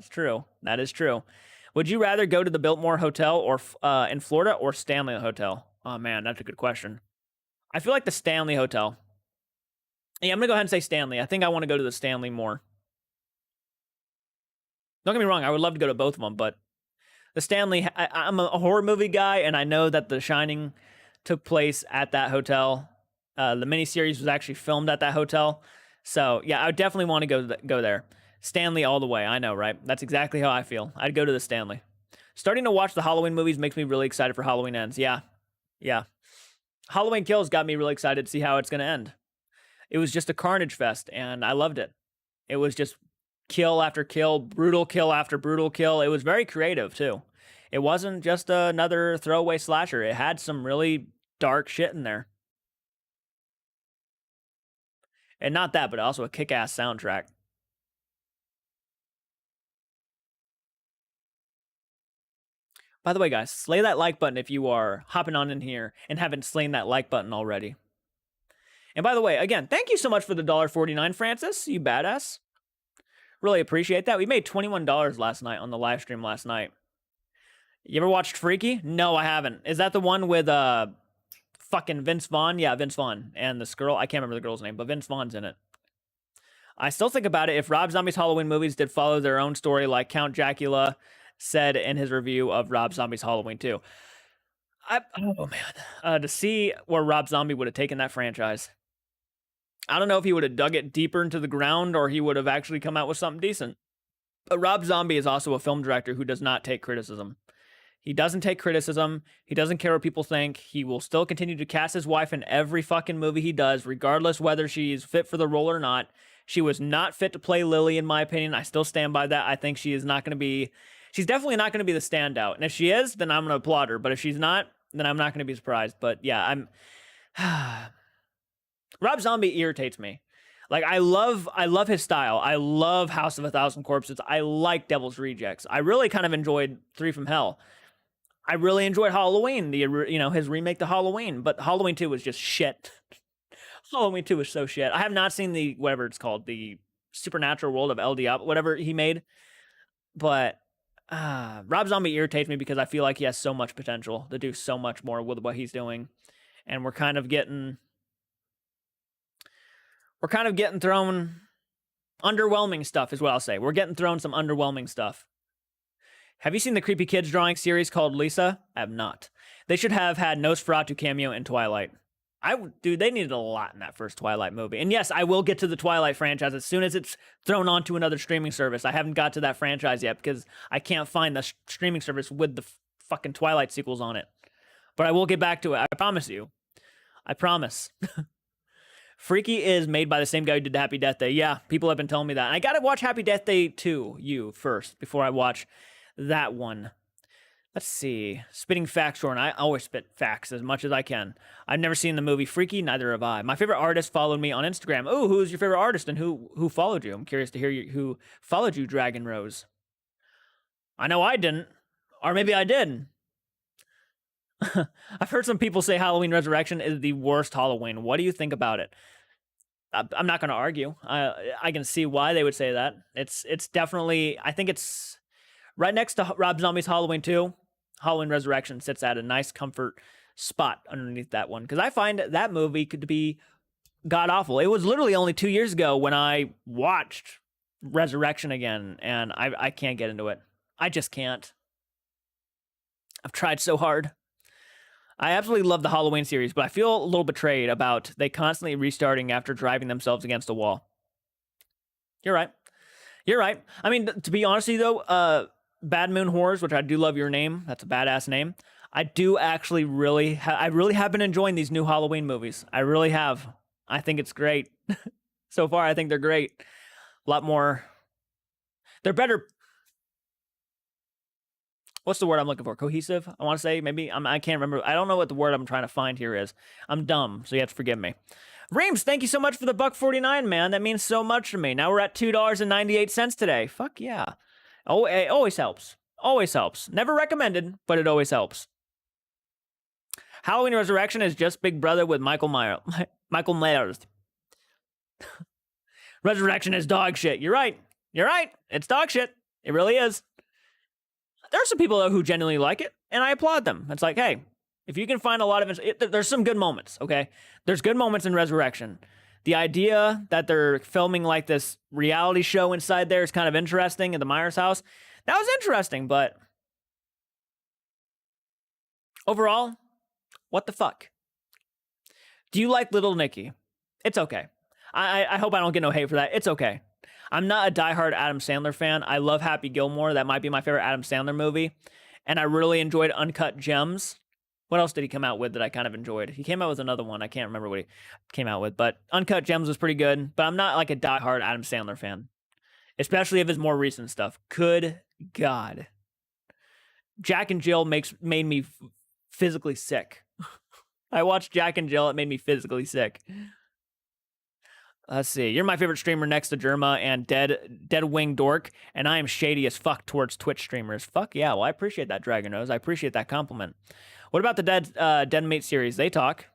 true. That is true. Would you rather go to the Biltmore Hotel or in Florida or Stanley Hotel? Oh, man, that's a good question. I feel like the Stanley Hotel. Yeah, I'm going to go ahead and say Stanley. I think I want to go to the Stanley more. Don't get me wrong, I would love to go to both of them, but the Stanley, I'm a horror movie guy, and I know that The Shining took place at that hotel. The miniseries was actually filmed at that hotel. So, yeah, I would definitely want to go there. Stanley all the way, I know, right? That's exactly how I feel. I'd go to the Stanley. Starting to watch the Halloween movies makes me really excited for Halloween Ends. Yeah. Halloween Kills got me really excited to see how it's going to end. It was just a carnage fest, and I loved it. It was just kill after kill, brutal kill after brutal kill. It was very creative, too. It wasn't just another throwaway slasher. It had some really dark shit in there. And not that, but also a kick-ass soundtrack. By the way, guys, slay that like button if you are hopping on in here and haven't slain that like button already. And by the way, again, thank you so much for the $1.49, Francis. You badass. Really appreciate that. We made $21 last night on the live stream last night. You ever watched Freaky? No, I haven't. Is that the one with fucking Vince Vaughn. Yeah, Vince Vaughn. And this girl, I can't remember the girl's name, but Vince Vaughn's in it. I still think about it. If Rob Zombie's Halloween movies did follow their own story, like Count Dracula said in his review of Rob Zombie's Halloween 2. Oh man, to see where Rob Zombie would have taken that franchise. I don't know if he would have dug it deeper into the ground or he would have actually come out with something decent. But Rob Zombie is also a film director who does not take criticism. He doesn't take criticism. He doesn't care what people think. He will still continue to cast his wife in every fucking movie he does, regardless whether she's fit for the role or not. She was not fit to play Lily, in my opinion. I still stand by that. I think she is not going to be... She's definitely not going to be the standout. And if she is, then I'm going to applaud her. But if she's not, then I'm not going to be surprised. But yeah, I'm... Rob Zombie irritates me. Like, I love his style. I love House of a Thousand Corpses. I like Devil's Rejects. I really kind of enjoyed Three from Hell. I really enjoyed Halloween, his remake to Halloween. But Halloween 2 was just shit. Halloween 2 was so shit. I have not seen the, whatever it's called, the Supernatural World of El Diablo, whatever he made. But Rob Zombie irritates me because I feel like he has so much potential to do so much more with what he's doing. And we're kind of getting thrown underwhelming stuff is what I'll say. We're getting thrown some underwhelming stuff. Have you seen the Creepy Kids drawing series called Lisa? I have not. They should have had Nosferatu cameo in Twilight. Dude, they needed a lot in that first Twilight movie. And yes, I will get to the Twilight franchise as soon as it's thrown onto another streaming service. I haven't got to that franchise yet because I can't find the streaming service with the fucking Twilight sequels on it. But I will get back to it. I promise you. I promise. Freaky is made by the same guy who did Happy Death Day. Yeah, people have been telling me that. And I gotta watch Happy Death Day 2, first, before I watch that one. Let's see. Spitting facts, Jordan. I always spit facts as much as I can. I've never seen the movie Freaky, neither have I. My favorite artist followed me on Instagram. Oh, who's your favorite artist and who followed you? I'm curious to hear who followed you, Dragon Rose. I know I didn't. Or maybe I did. I've heard some people say Halloween Resurrection is the worst Halloween. What do you think about it? I'm not going to argue. I can see why they would say that. It's definitely, I think it's right next to Rob Zombie's Halloween 2. Halloween Resurrection sits at a nice comfort spot underneath that one. Because I find that movie could be god-awful. It was literally only 2 years ago when I watched Resurrection again. And I can't get into it. I just can't. I've tried so hard. I absolutely love the Halloween series, but I feel a little betrayed about they constantly restarting after driving themselves against a wall. You're right. You're right. I mean, to be honest with you, though, Bad Moon Horrors, which I do love your name. That's a badass name. I do actually I really have been enjoying these new Halloween movies. I really have. I think it's great. So far, I think they're great. A lot more. They're better. What's the word I'm looking for? Cohesive? I want to say maybe. I can't remember. I don't know what the word I'm trying to find here is. I'm dumb, so you have to forgive me. Reams, thank you so much for the $1.49, man. That means so much to me. Now we're at $2.98 today. Fuck yeah. Oh, it always helps. Always helps. Never recommended, but it always helps. Halloween Resurrection is just Big Brother with Michael Myers. Resurrection is dog shit. You're right. You're right. It's dog shit. It really is. There are some people though who genuinely like it, and I applaud them. It's like, hey, if you can find a lot of there's some good moments, okay? There's good moments in Resurrection. The idea that they're filming like this reality show inside there is kind of interesting in the Myers house. That was interesting, but overall, what the fuck? Do you like Little Nicky? It's okay. I hope I don't get no hate for that. It's okay. I'm not a diehard Adam Sandler fan. I love Happy Gilmore. That might be my favorite Adam Sandler movie. And I really enjoyed Uncut Gems. What else did he come out with that I kind of enjoyed? He came out with another one. I can't remember what he came out with. But Uncut Gems was pretty good. But I'm not like a diehard Adam Sandler fan. Especially of his more recent stuff. Good God. Jack and Jill made me physically sick. I watched Jack and Jill. It made me physically sick. Let's see. You're my favorite streamer next to Germa and Dead Wing Dork, and I am shady as fuck towards Twitch streamers. Fuck yeah. Well, I appreciate that, Dragon Nose. I appreciate that compliment. What about the Dead Meat series? They talk.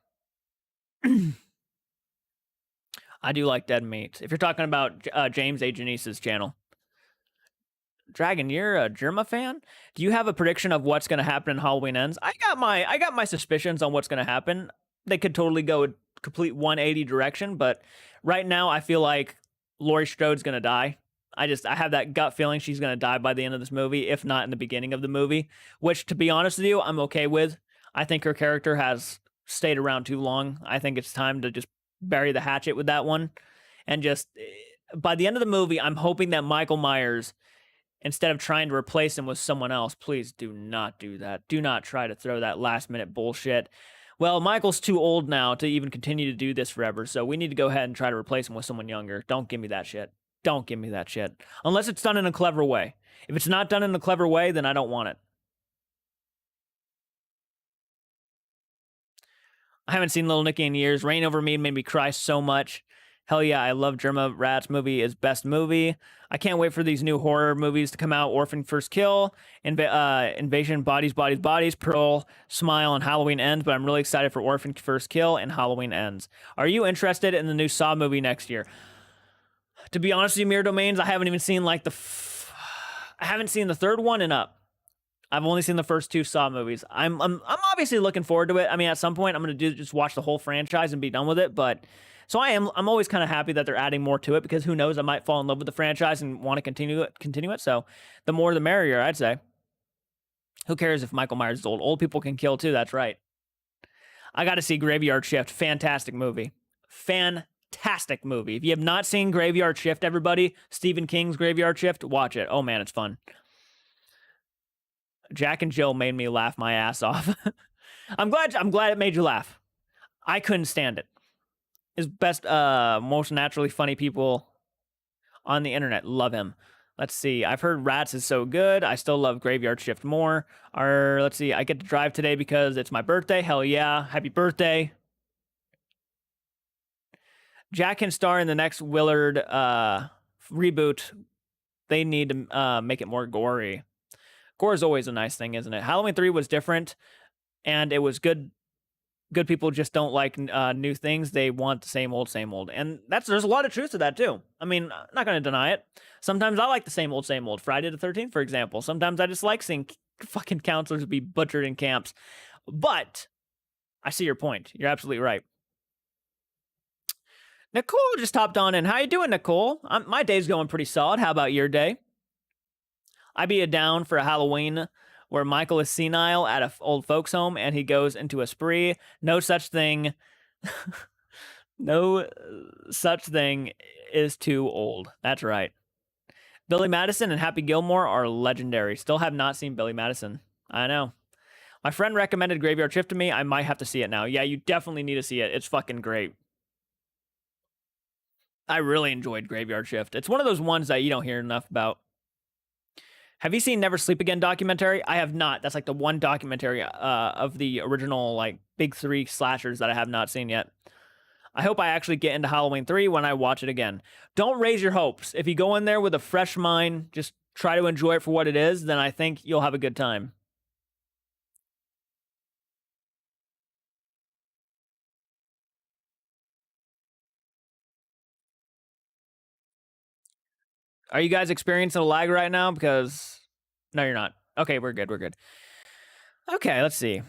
I do like Dead Meat. If you're talking about James A. Janice's channel. Dragon, you're a Germa fan? Do you have a prediction of what's going to happen in Halloween Ends? I got my suspicions on what's going to happen. they could totally go a complete 180 direction, but right now I feel like Laurie Strode's gonna die. I have that gut feeling she's gonna die by the end of this movie, if not in the beginning of the movie, which, to be honest with you, I'm okay with. I think her character has stayed around too long. I think it's time to just bury the hatchet with that one. And just by the end of the movie, I'm hoping that Michael Myers, instead of trying to replace him with someone else, please do not do that. Do not try to throw that last minute bullshit. Well, Michael's too old now to even continue to do this forever, so we need to go ahead and try to replace him with someone younger. Don't give me that shit. Don't give me that shit. Unless it's done in a clever way. If it's not done in a clever way, then I don't want it. I haven't seen Little Nicky in years. Rain Over Me made me cry so much. Hell yeah, I love Germa Rat's movie is best movie. I can't wait for these new horror movies to come out. Orphan First Kill, Invasion, Bodies, Bodies, Bodies, Pearl, Smile, and Halloween Ends. But I'm really excited for Orphan First Kill and Halloween Ends. Are you interested in the new Saw movie next year? To be honest with you, Mirror Domains, I haven't even seen like I haven't seen the third one and up. I've only seen the first two Saw movies. I'm obviously looking forward to it. I mean, at some point, I'm gonna just watch the whole franchise and be done with it. But so I'm always kind of happy that they're adding more to it, because who knows, I might fall in love with the franchise and want to continue it. So the more the merrier, I'd say. Who cares if Michael Myers is old? Old people can kill too. That's right. I got to see Graveyard Shift. Fantastic movie. Fantastic movie. If you have not seen Graveyard Shift, everybody, Stephen King's Graveyard Shift, watch it. Oh man, it's fun. Jack and Jill made me laugh my ass off. I'm glad it made you laugh. I couldn't stand it. His best, most naturally funny people on the internet. Love him. Let's see. I've heard Rats is so good. I still love Graveyard Shift more. Let's see. I get to drive today because it's my birthday. Hell yeah. Happy birthday. Jack can star in the next Willard reboot. They need to make it more gory. Gore is always a nice thing, isn't it? Halloween 3 was different, and it was good. Good people just don't like new things. They want the same old, same old. And there's a lot of truth to that, too. I mean, I'm not going to deny it. Sometimes I like the same old, same old. Friday the 13th, for example. Sometimes I just like seeing fucking counselors be butchered in camps. But I see your point. You're absolutely right. Nicole just hopped on in. How you doing, Nicole? My day's going pretty solid. How about your day? I'd be down for a Halloween where Michael is senile at an old folks home and he goes into a spree. No such thing. No such thing is too old. That's right. Billy Madison and Happy Gilmore are legendary. Still have not seen Billy Madison. I know. My friend recommended Graveyard Shift to me. I might have to see it now. Yeah, you definitely need to see it. It's fucking great. I really enjoyed Graveyard Shift. It's one of those ones that you don't hear enough about. Have you seen Never Sleep Again documentary? I have not. That's like the one documentary of the original like big three slashers that I have not seen yet. I hope I actually get into Halloween 3 when I watch it again. Don't raise your hopes. If you go in there with a fresh mind, just try to enjoy it for what it is, then I think you'll have a good time. Are you guys experiencing a lag right now? Because no, you're not. Okay, we're good. We're good. Okay, let's see.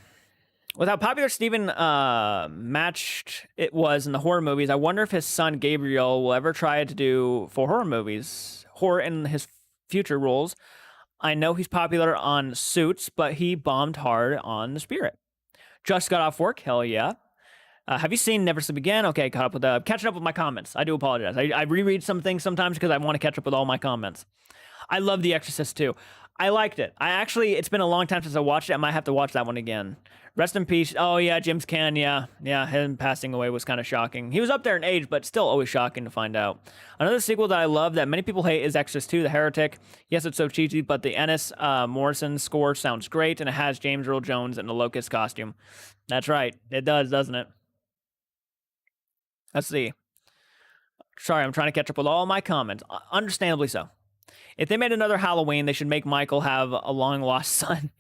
With how popular Steven matched it was in the horror movies, I wonder if his son Gabriel will ever try to do for horror movies, horror in his future roles. I know he's popular on Suits, but he bombed hard on The Spirit. Just got off work. Hell yeah. Have you seen Never Sleep Again? Okay, catching up with my comments. I do apologize. I reread some things sometimes because I want to catch up with all my comments. I love The Exorcist too. I liked it. It's been a long time since I watched it. I might have to watch that one again. Rest in peace. Oh yeah, James Caan. Yeah. Him passing away was kind of shocking. He was up there in age, but still always shocking to find out. Another sequel that I love that many people hate is Exorcist 2: The Heretic. Yes, it's so cheesy, but the Ennis Morrison score sounds great, and it has James Earl Jones in the Locust costume. That's right. It does, doesn't it? Let's see. Sorry, I'm trying to catch up with all my comments. Understandably so. If they made another Halloween, they should make Michael have a long-lost son.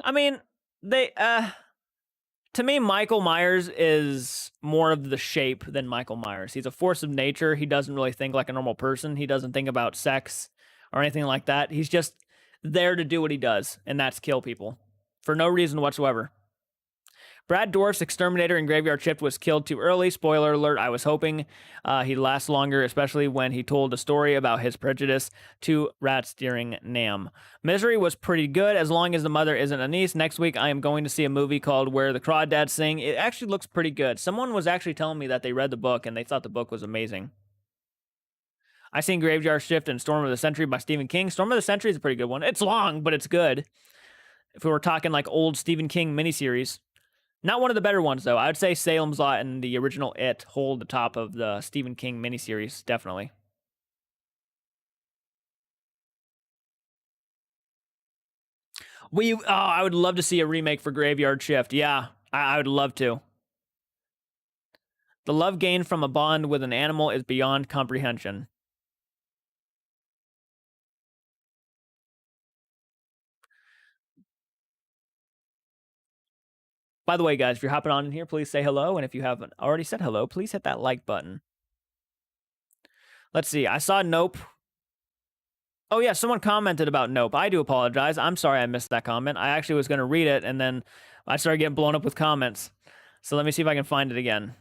I mean, to me, Michael Myers is more of the shape than Michael Myers. He's a force of nature. He doesn't really think like a normal person. He doesn't think about sex or anything like that. He's just there to do what he does, and that's kill people for no reason whatsoever. Brad Dourif's exterminator in Graveyard Shift was killed too early. Spoiler alert, I was hoping he'd last longer, especially when he told a story about his prejudice to rats during NAMM. Misery was pretty good, as long as the mother isn't a niece. Next week, I am going to see a movie called Where the Crawdads Sing. It actually looks pretty good. Someone was actually telling me that they read the book and they thought the book was amazing. I seen Graveyard Shift and Storm of the Century by Stephen King. Storm of the Century is a pretty good one. It's long, but it's good. If we were talking like old Stephen King miniseries. Not one of the better ones, though. I would say Salem's Lot and the original It hold the top of the Stephen King miniseries, definitely. I would love to see a remake for Graveyard Shift. Yeah, I would love to. The love gained from a bond with an animal is beyond comprehension. By the way, guys, if you're hopping on in here, please say hello. And if you haven't already said hello, please hit that like button. Let's see. I saw Nope. Oh, yeah, someone commented about Nope. I do apologize. I'm sorry I missed that comment. I actually was going to read it, and then I started getting blown up with comments. So let me see if I can find it again.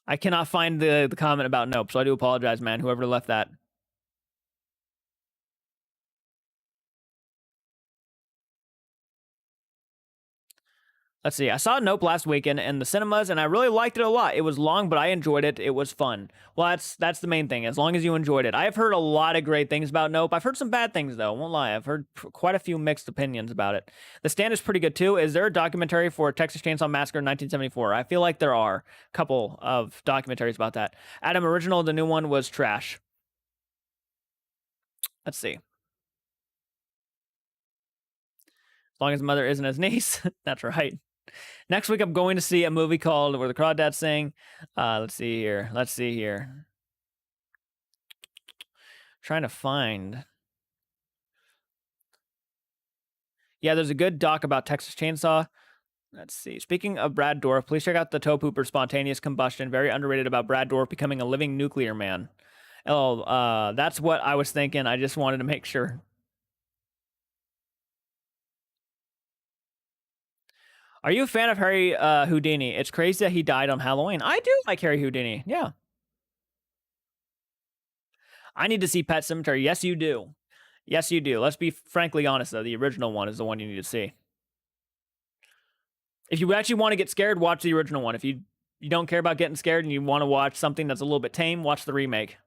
I cannot find the comment about Nope, so I do apologize, man, whoever left that. Let's see. I saw Nope last weekend in the cinemas, and I really liked it a lot. It was long, but I enjoyed it. It was fun. Well, that's the main thing. As long as you enjoyed it. I have heard a lot of great things about Nope. I've heard some bad things, though. Won't lie. I've heard quite a few mixed opinions about it. The Stand is pretty good, too. Is there a documentary for Texas Chainsaw Massacre 1974? I feel like there are a couple of documentaries about that. Adam Original, the new one, was trash. Let's see. As long as mother isn't his niece. That's right. Next week, I'm going to see a movie called Where the Crawdads Sing. Let's see here. Trying to find. Yeah, there's a good doc about Texas Chainsaw. Let's see. Speaking of Brad Dourif, please check out the Toe Pooper Spontaneous Combustion. Very underrated about Brad Dourif becoming a living nuclear man. Oh, that's what I was thinking. I just wanted to make sure. Are you a fan of Harry Houdini? It's crazy that he died on Halloween. I do like Harry Houdini. Yeah. I need to see Pet Sematary. Yes, you do. Yes, you do. Let's be frankly honest, though. The original one is the one you need to see. If you actually want to get scared, watch the original one. If you don't care about getting scared and you want to watch something that's a little bit tame, watch the remake.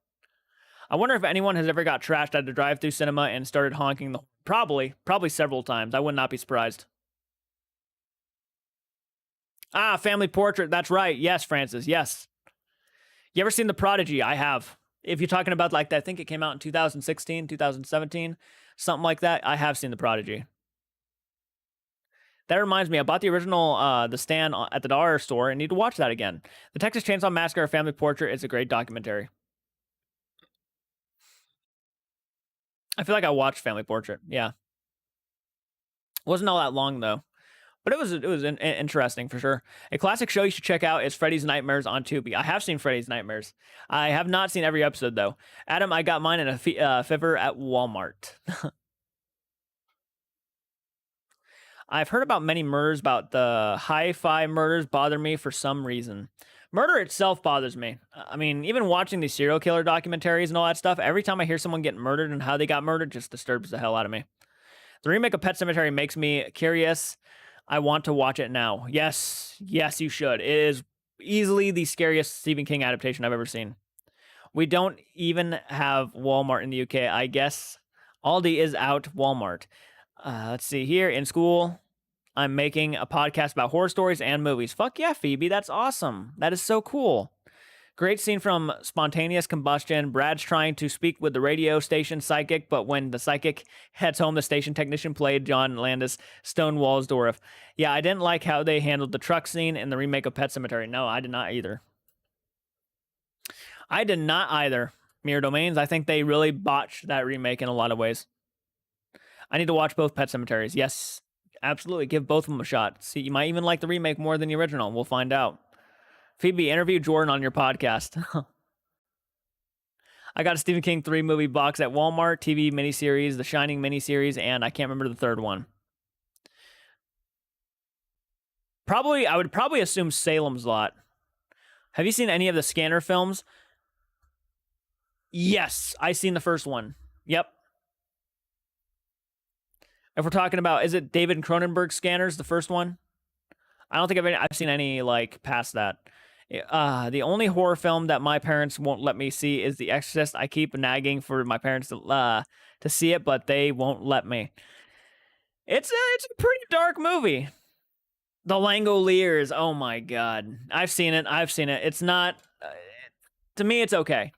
I wonder if anyone has ever got trashed at a drive-through cinema and started honking the... Probably several times. I would not be surprised. Ah, Family Portrait. That's right. Yes, Francis. Yes. You ever seen The Prodigy? I have. If you're talking about like that, I think it came out in 2016, 2017, something like that. I have seen The Prodigy. That reminds me, I bought the original The Stand at the dollar store and need to watch that again. The Texas Chainsaw Massacre: Family Portrait is a great documentary. I feel like I watched Family Portrait. Yeah. Wasn't all that long though. But it was interesting for sure. A classic show you should check out is Freddy's Nightmares on Tubi. I have seen Freddy's Nightmares. I have not seen every episode though. Adam, I got mine in a Fiver at Walmart. I've heard about many murders, about the hi-fi murders bother me for some reason. Murder itself bothers me. I mean, even watching these serial killer documentaries and all that stuff, every time I hear someone get murdered and how they got murdered, just disturbs the hell out of me. The remake of Pet Sematary makes me curious. I want to watch it now. Yes, you should. It is easily the scariest Stephen King adaptation I've ever seen. We don't even have Walmart in the UK. I guess Aldi is out. Walmart. Let's see here. In school, I'm making a podcast about horror stories and movies. Fuck yeah, Phoebe. That's awesome. That is so cool. Great scene from Spontaneous Combustion. Brad's trying to speak with the radio station psychic, but when the psychic heads home, the station technician played John Landis stonewalls Dourif. Yeah, I didn't like how they handled the truck scene in the remake of Pet Sematary. No, I did not either. I did not either. Mirror Domains. I think they really botched that remake in a lot of ways. I need to watch both Pet Semataries. Yes, absolutely. Give both of them a shot. See, you might even like the remake more than the original. We'll find out. Phoebe, interview Jordan on your podcast. I got a Stephen King 3 movie box at Walmart, TV miniseries, The Shining miniseries, and I can't remember the third one. I would probably assume Salem's Lot. Have you seen any of the Scanner films? Yes, I seen the first one. Yep. If we're talking about, is it David Cronenberg Scanners, the first one? I don't think I've seen any like past that. The only horror film that my parents won't let me see is The Exorcist. I keep nagging for my parents to see it, but they won't let me. It's a pretty dark movie. The Langoliers. Oh my god, I've seen it. It's not. To me, it's okay.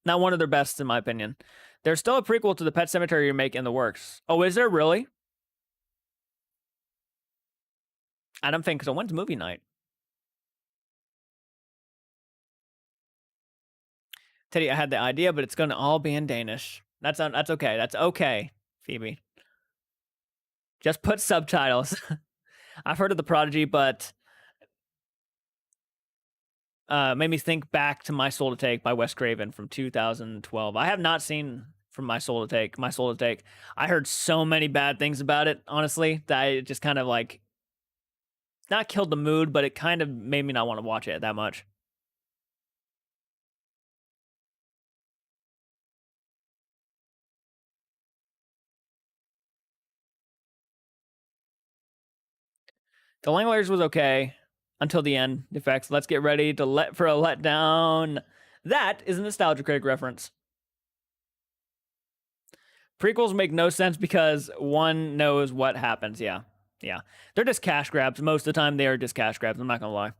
Not one of their best in my opinion. There's still a prequel to the Pet Sematary remake in the works. Oh, is there really? I don't think so. When's movie night? Teddy, I had the idea, but it's going to all be in Danish. That's okay. That's okay, Phoebe. Just put subtitles. I've heard of The Prodigy, but made me think back to My Soul to Take by Wes Craven from 2012. I have not seen from My Soul to Take. I heard so many bad things about it, honestly, that it just kind of like not killed the mood, but it kind of made me not want to watch it that much. The Langoliers was okay until the end. Defects. Let's get ready for a letdown. That is a Nostalgia Critic reference. Prequels make no sense because one knows what happens. Yeah. They're just cash grabs. Most of the time, they are just cash grabs. I'm not gonna lie.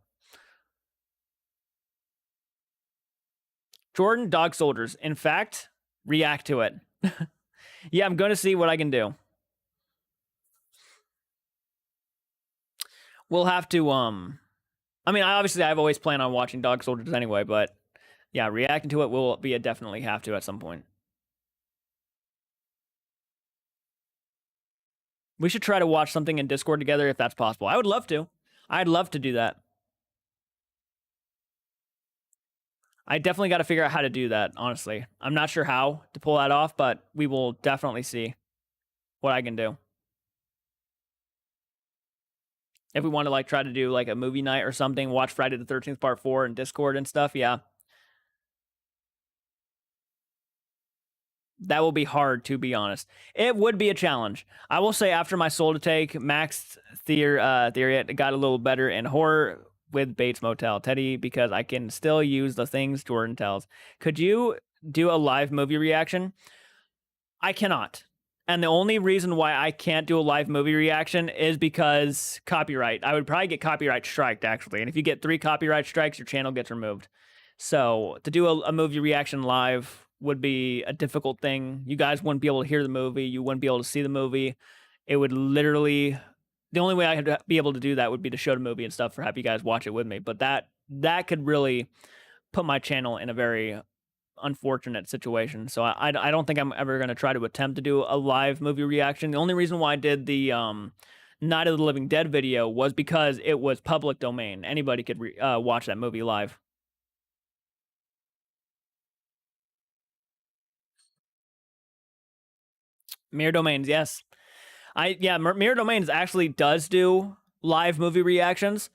Jordan, Dog Soldiers. In fact, react to it. Yeah, I'm gonna see what I can do. We'll have to I mean, I've always planned on watching Dog Soldiers anyway, but yeah, reacting to it will be a definitely have to at some point. We should try to watch something in Discord together if that's possible. I would love to. I'd love to do that. I definitely got to figure out how to do that, honestly. I'm not sure how to pull that off, but we will definitely see what I can do. If we want to like try to do like a movie night or something, watch Friday the 13th Part 4 in Discord and stuff, yeah. That will be hard, to be honest. It would be a challenge. I will say after My Soul to Take, Mac's theory got a little better in horror with Bates Motel. Teddy, because I can still use the things Jordan tells. Could you do a live movie reaction? I cannot. And the only reason why I can't do a live movie reaction is because copyright. I would probably get copyright striked, actually. And if you get 3 copyright strikes, your channel gets removed. So to do a movie reaction live would be a difficult thing. You guys wouldn't be able to hear the movie. You wouldn't be able to see the movie. It would literally... The only way I could be able to do that would be to show the movie and stuff for have you guys watch it with me. But that could really put my channel in a very unfortunate situation. So I don't think I'm ever going to try to attempt to do a live movie reaction. The only reason why I did the Night of the Living Dead video was because it was public domain. Anybody could watch that movie live. Mirror Domains, yes. Mirror Domains actually does do live movie reactions,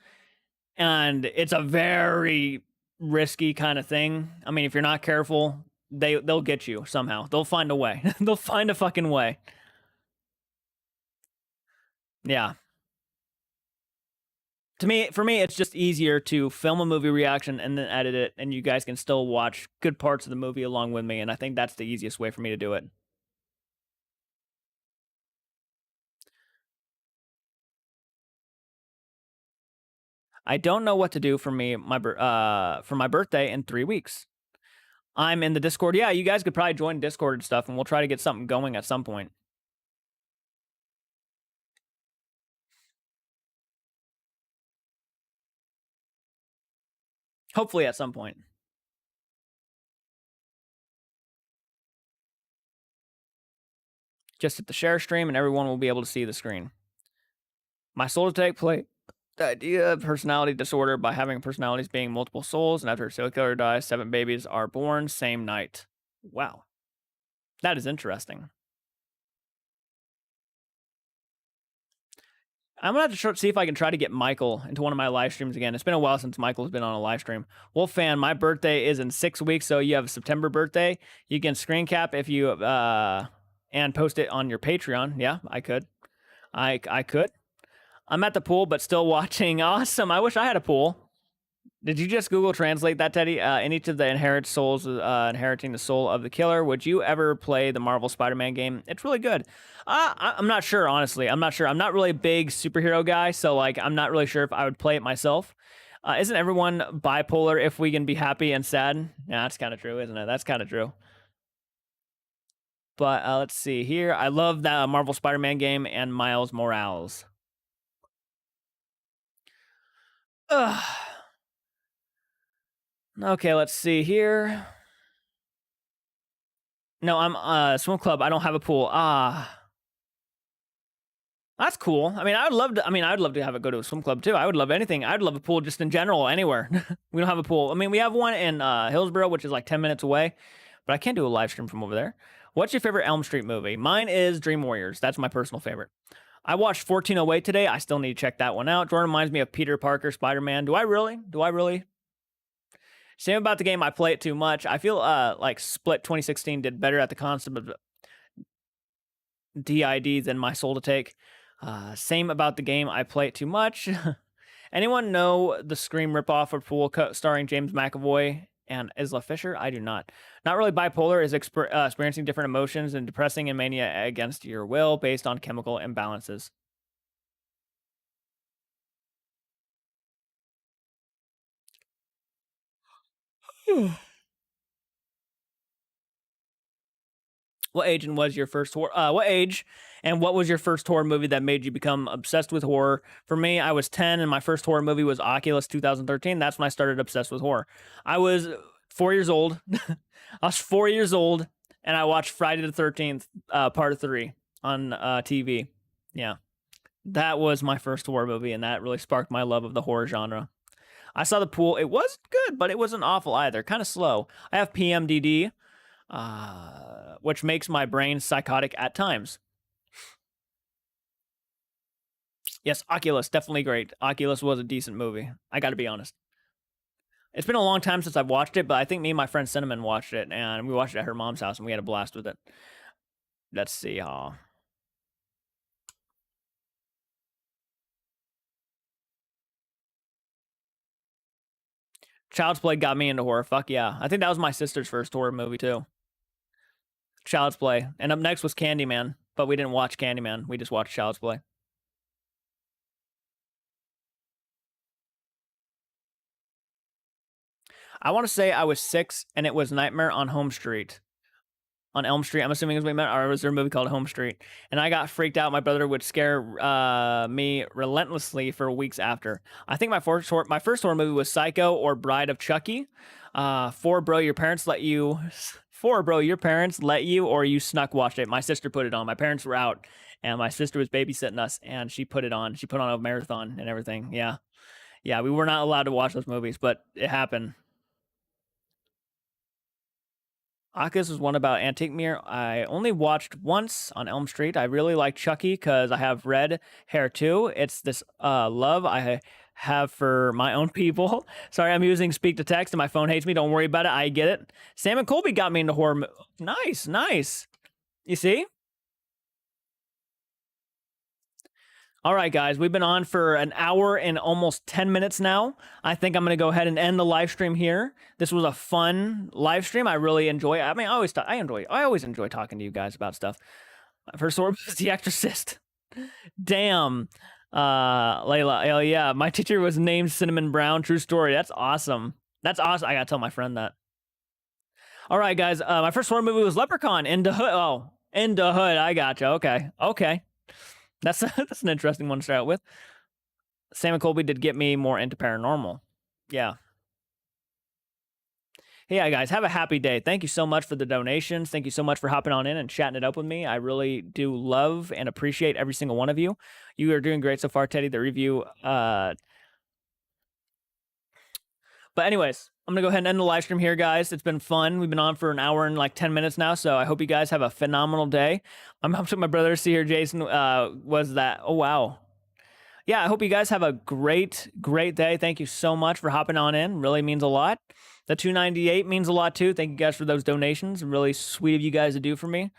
and it's a very risky kind of thing. I mean, if you're not careful, they'll get you somehow. They'll find a way. They'll find a fucking way. Yeah. For me, it's just easier to film a movie reaction and then edit it, and you guys can still watch good parts of the movie along with me, and I think that's the easiest way for me to do it. I don't know what to do for my birthday in 3 weeks. I'm in the Discord. Yeah, you guys could probably join Discord and stuff, and we'll try to get something going at some point. Hopefully at some point. Just hit the share stream and everyone will be able to see the screen. My Soul to Take play the idea of personality disorder by having personalities being multiple souls, and after a serial killer dies, 7 babies are born same night. Wow, that is interesting. I'm gonna have to see if I can try to get Michael into one of my live streams again. It's been a while since Michael's been on a live stream. Wolfan, my birthday is in 6 weeks, so you have a September birthday. You can screen cap if you and post it on your Patreon. Yeah, I could. I could. I'm at the pool, but still watching. Awesome. I wish I had a pool. Did you just Google Translate that, Teddy? In each of the inherit souls, inheriting the soul of the killer. Would you ever play the Marvel Spider-Man game? It's really good. I'm not sure, honestly. I'm not sure. I'm not really a big superhero guy, so like I'm not really sure if I would play it myself. Isn't everyone bipolar if we can be happy and sad? Yeah, that's kind of true, isn't it? That's kind of true. But let's see here. I love that Marvel Spider-Man game and Miles Morales. Ugh. Okay, let's see here. No, I'm swim club. I don't have a pool. That's cool. I mean, I'd love to. I mean, I'd love to have it go to a swim club too. I would love anything. I'd love a pool just in general anywhere. We don't have a pool. I mean, we have one in Hillsborough, which is like 10 minutes away, but I can't do a live stream from over there. What's your favorite Elm Street movie? Mine is Dream Warriors. That's my personal favorite. I watched 1408 today. I still need to check that one out. Jordan reminds me of Peter Parker, Spider-Man. Do I really? Do I really? Same about the game. I play it too much. I feel like Split 2016 did better at the concept of DID than My Soul to Take. Same about the game. I play it too much. Anyone know the Scream ripoff of Pool starring James McAvoy and Isla Fisher? I do not. Not really bipolar is experiencing different emotions and depressing and mania against your will based on chemical imbalances. What age and was your first horror? What age and what was your first horror movie that made you become obsessed with horror? For me, I was 10, and my first horror movie was Oculus 2013. That's when I started obsessed with horror. I was 4 years old. I was 4 years old, and I watched Friday the 13th, Part 3 on TV. Yeah, that was my first horror movie, and that really sparked my love of the horror genre. I saw The Pool. It was good, but it wasn't awful either. Kind of slow. I have PMDD, which makes my brain psychotic at times. Yes, Oculus, definitely great. Oculus was a decent movie. I got to be honest. It's been a long time since I've watched it, but I think me and my friend Cinnamon watched it, and we watched it at her mom's house, and we had a blast with it. Let's see. Child's Play got me into horror. Fuck yeah. I think that was my sister's first horror movie, too. Child's Play. And up next was Candyman, but we didn't watch Candyman. We just watched Child's Play. I want to say I was 6, and it was Nightmare on Home Street. On Elm Street, I'm assuming is what we meant, or was there a movie called Home Street? And I got freaked out. My brother would scare me relentlessly for weeks after. I think my first horror movie was Psycho or Bride of Chucky. 4, bro, your parents let you. 4, bro, your parents let you, or you snuck watched it. My sister put it on. My parents were out, and my sister was babysitting us, and she put it on. She put on a marathon and everything. Yeah, yeah, we were not allowed to watch those movies, but it happened. Oculus was one about Antique Mirror. I only watched once on Elm Street. I really like Chucky because I have red hair too. It's this love I have for my own people. Sorry, I'm using speak to text and my phone hates me. Don't worry about it. I get it. Sam and Colby got me into horror. Nice, nice. You see? All right, guys, we've been on for an hour and almost 10 minutes now. I think I'm going to go ahead and end the live stream here. This was a fun live stream. I really enjoy it. I mean, I always enjoy talking to you guys about stuff. My first sword was The Exorcist. Damn. Layla, hell yeah. My teacher was named Cinnamon Brown. True story. That's awesome. That's awesome. I got to tell my friend that. All right, guys. My first horror movie was Leprechaun in the Hood. Oh, in the Hood. I gotcha. Okay. Okay. That's an interesting one to start out with. Sam and Colby did get me more into paranormal. Yeah. Hey, yeah, guys, have a happy day. Thank you so much for the donations. Thank you so much for hopping on in and chatting it up with me. I really do love and appreciate every single one of you. You are doing great so far, Teddy. The review. But anyways, I'm going to go ahead and end the live stream here, guys. It's been fun. We've been on for an hour and like 10 minutes now, so I hope you guys have a phenomenal day. I'm helping my brother see here. Jason was that. Oh, wow. Yeah, I hope you guys have a great day. Thank you so much for hopping on in. Really means a lot. The $2.98 means a lot too. Thank you guys for those donations. Really sweet of you guys to do for me.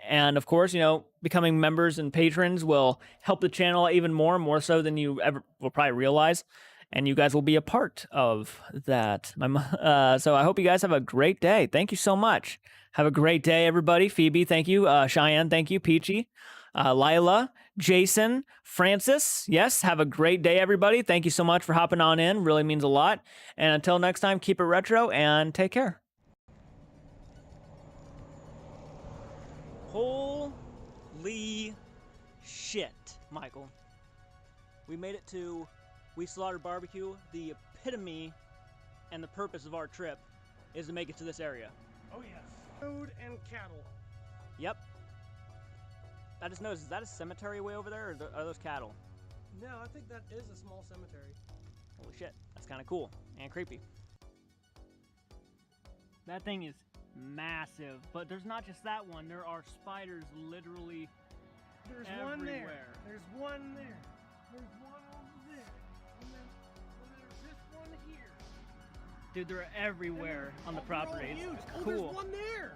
And of course, you know, becoming members and patrons will help the channel even more so than you ever will probably realize. And you guys will be a part of that. So I hope you guys have a great day. Thank you so much. Have a great day, everybody. Phoebe, thank you. Cheyenne, thank you. Peachy, Lila, Jason, Francis. Yes, have a great day, everybody. Thank you so much for hopping on in. Really means a lot. And until next time, keep it retro and take care. Holy shit, Michael. We made it to We Slaughtered Barbecue. The epitome and the purpose of our trip is to make it to this area. Oh yes. Food and cattle. Yep. I just noticed, is that a cemetery way over there, or are those cattle? No, I think that is a small cemetery. Holy shit, that's kind of cool and creepy. That thing is massive, but there's not just that one. There are spiders literally There's everywhere. one there. There's one there. There's one over there. And then there's this one here. Dude, they're everywhere on the property. Huge. It's Oh, cool. there's one there.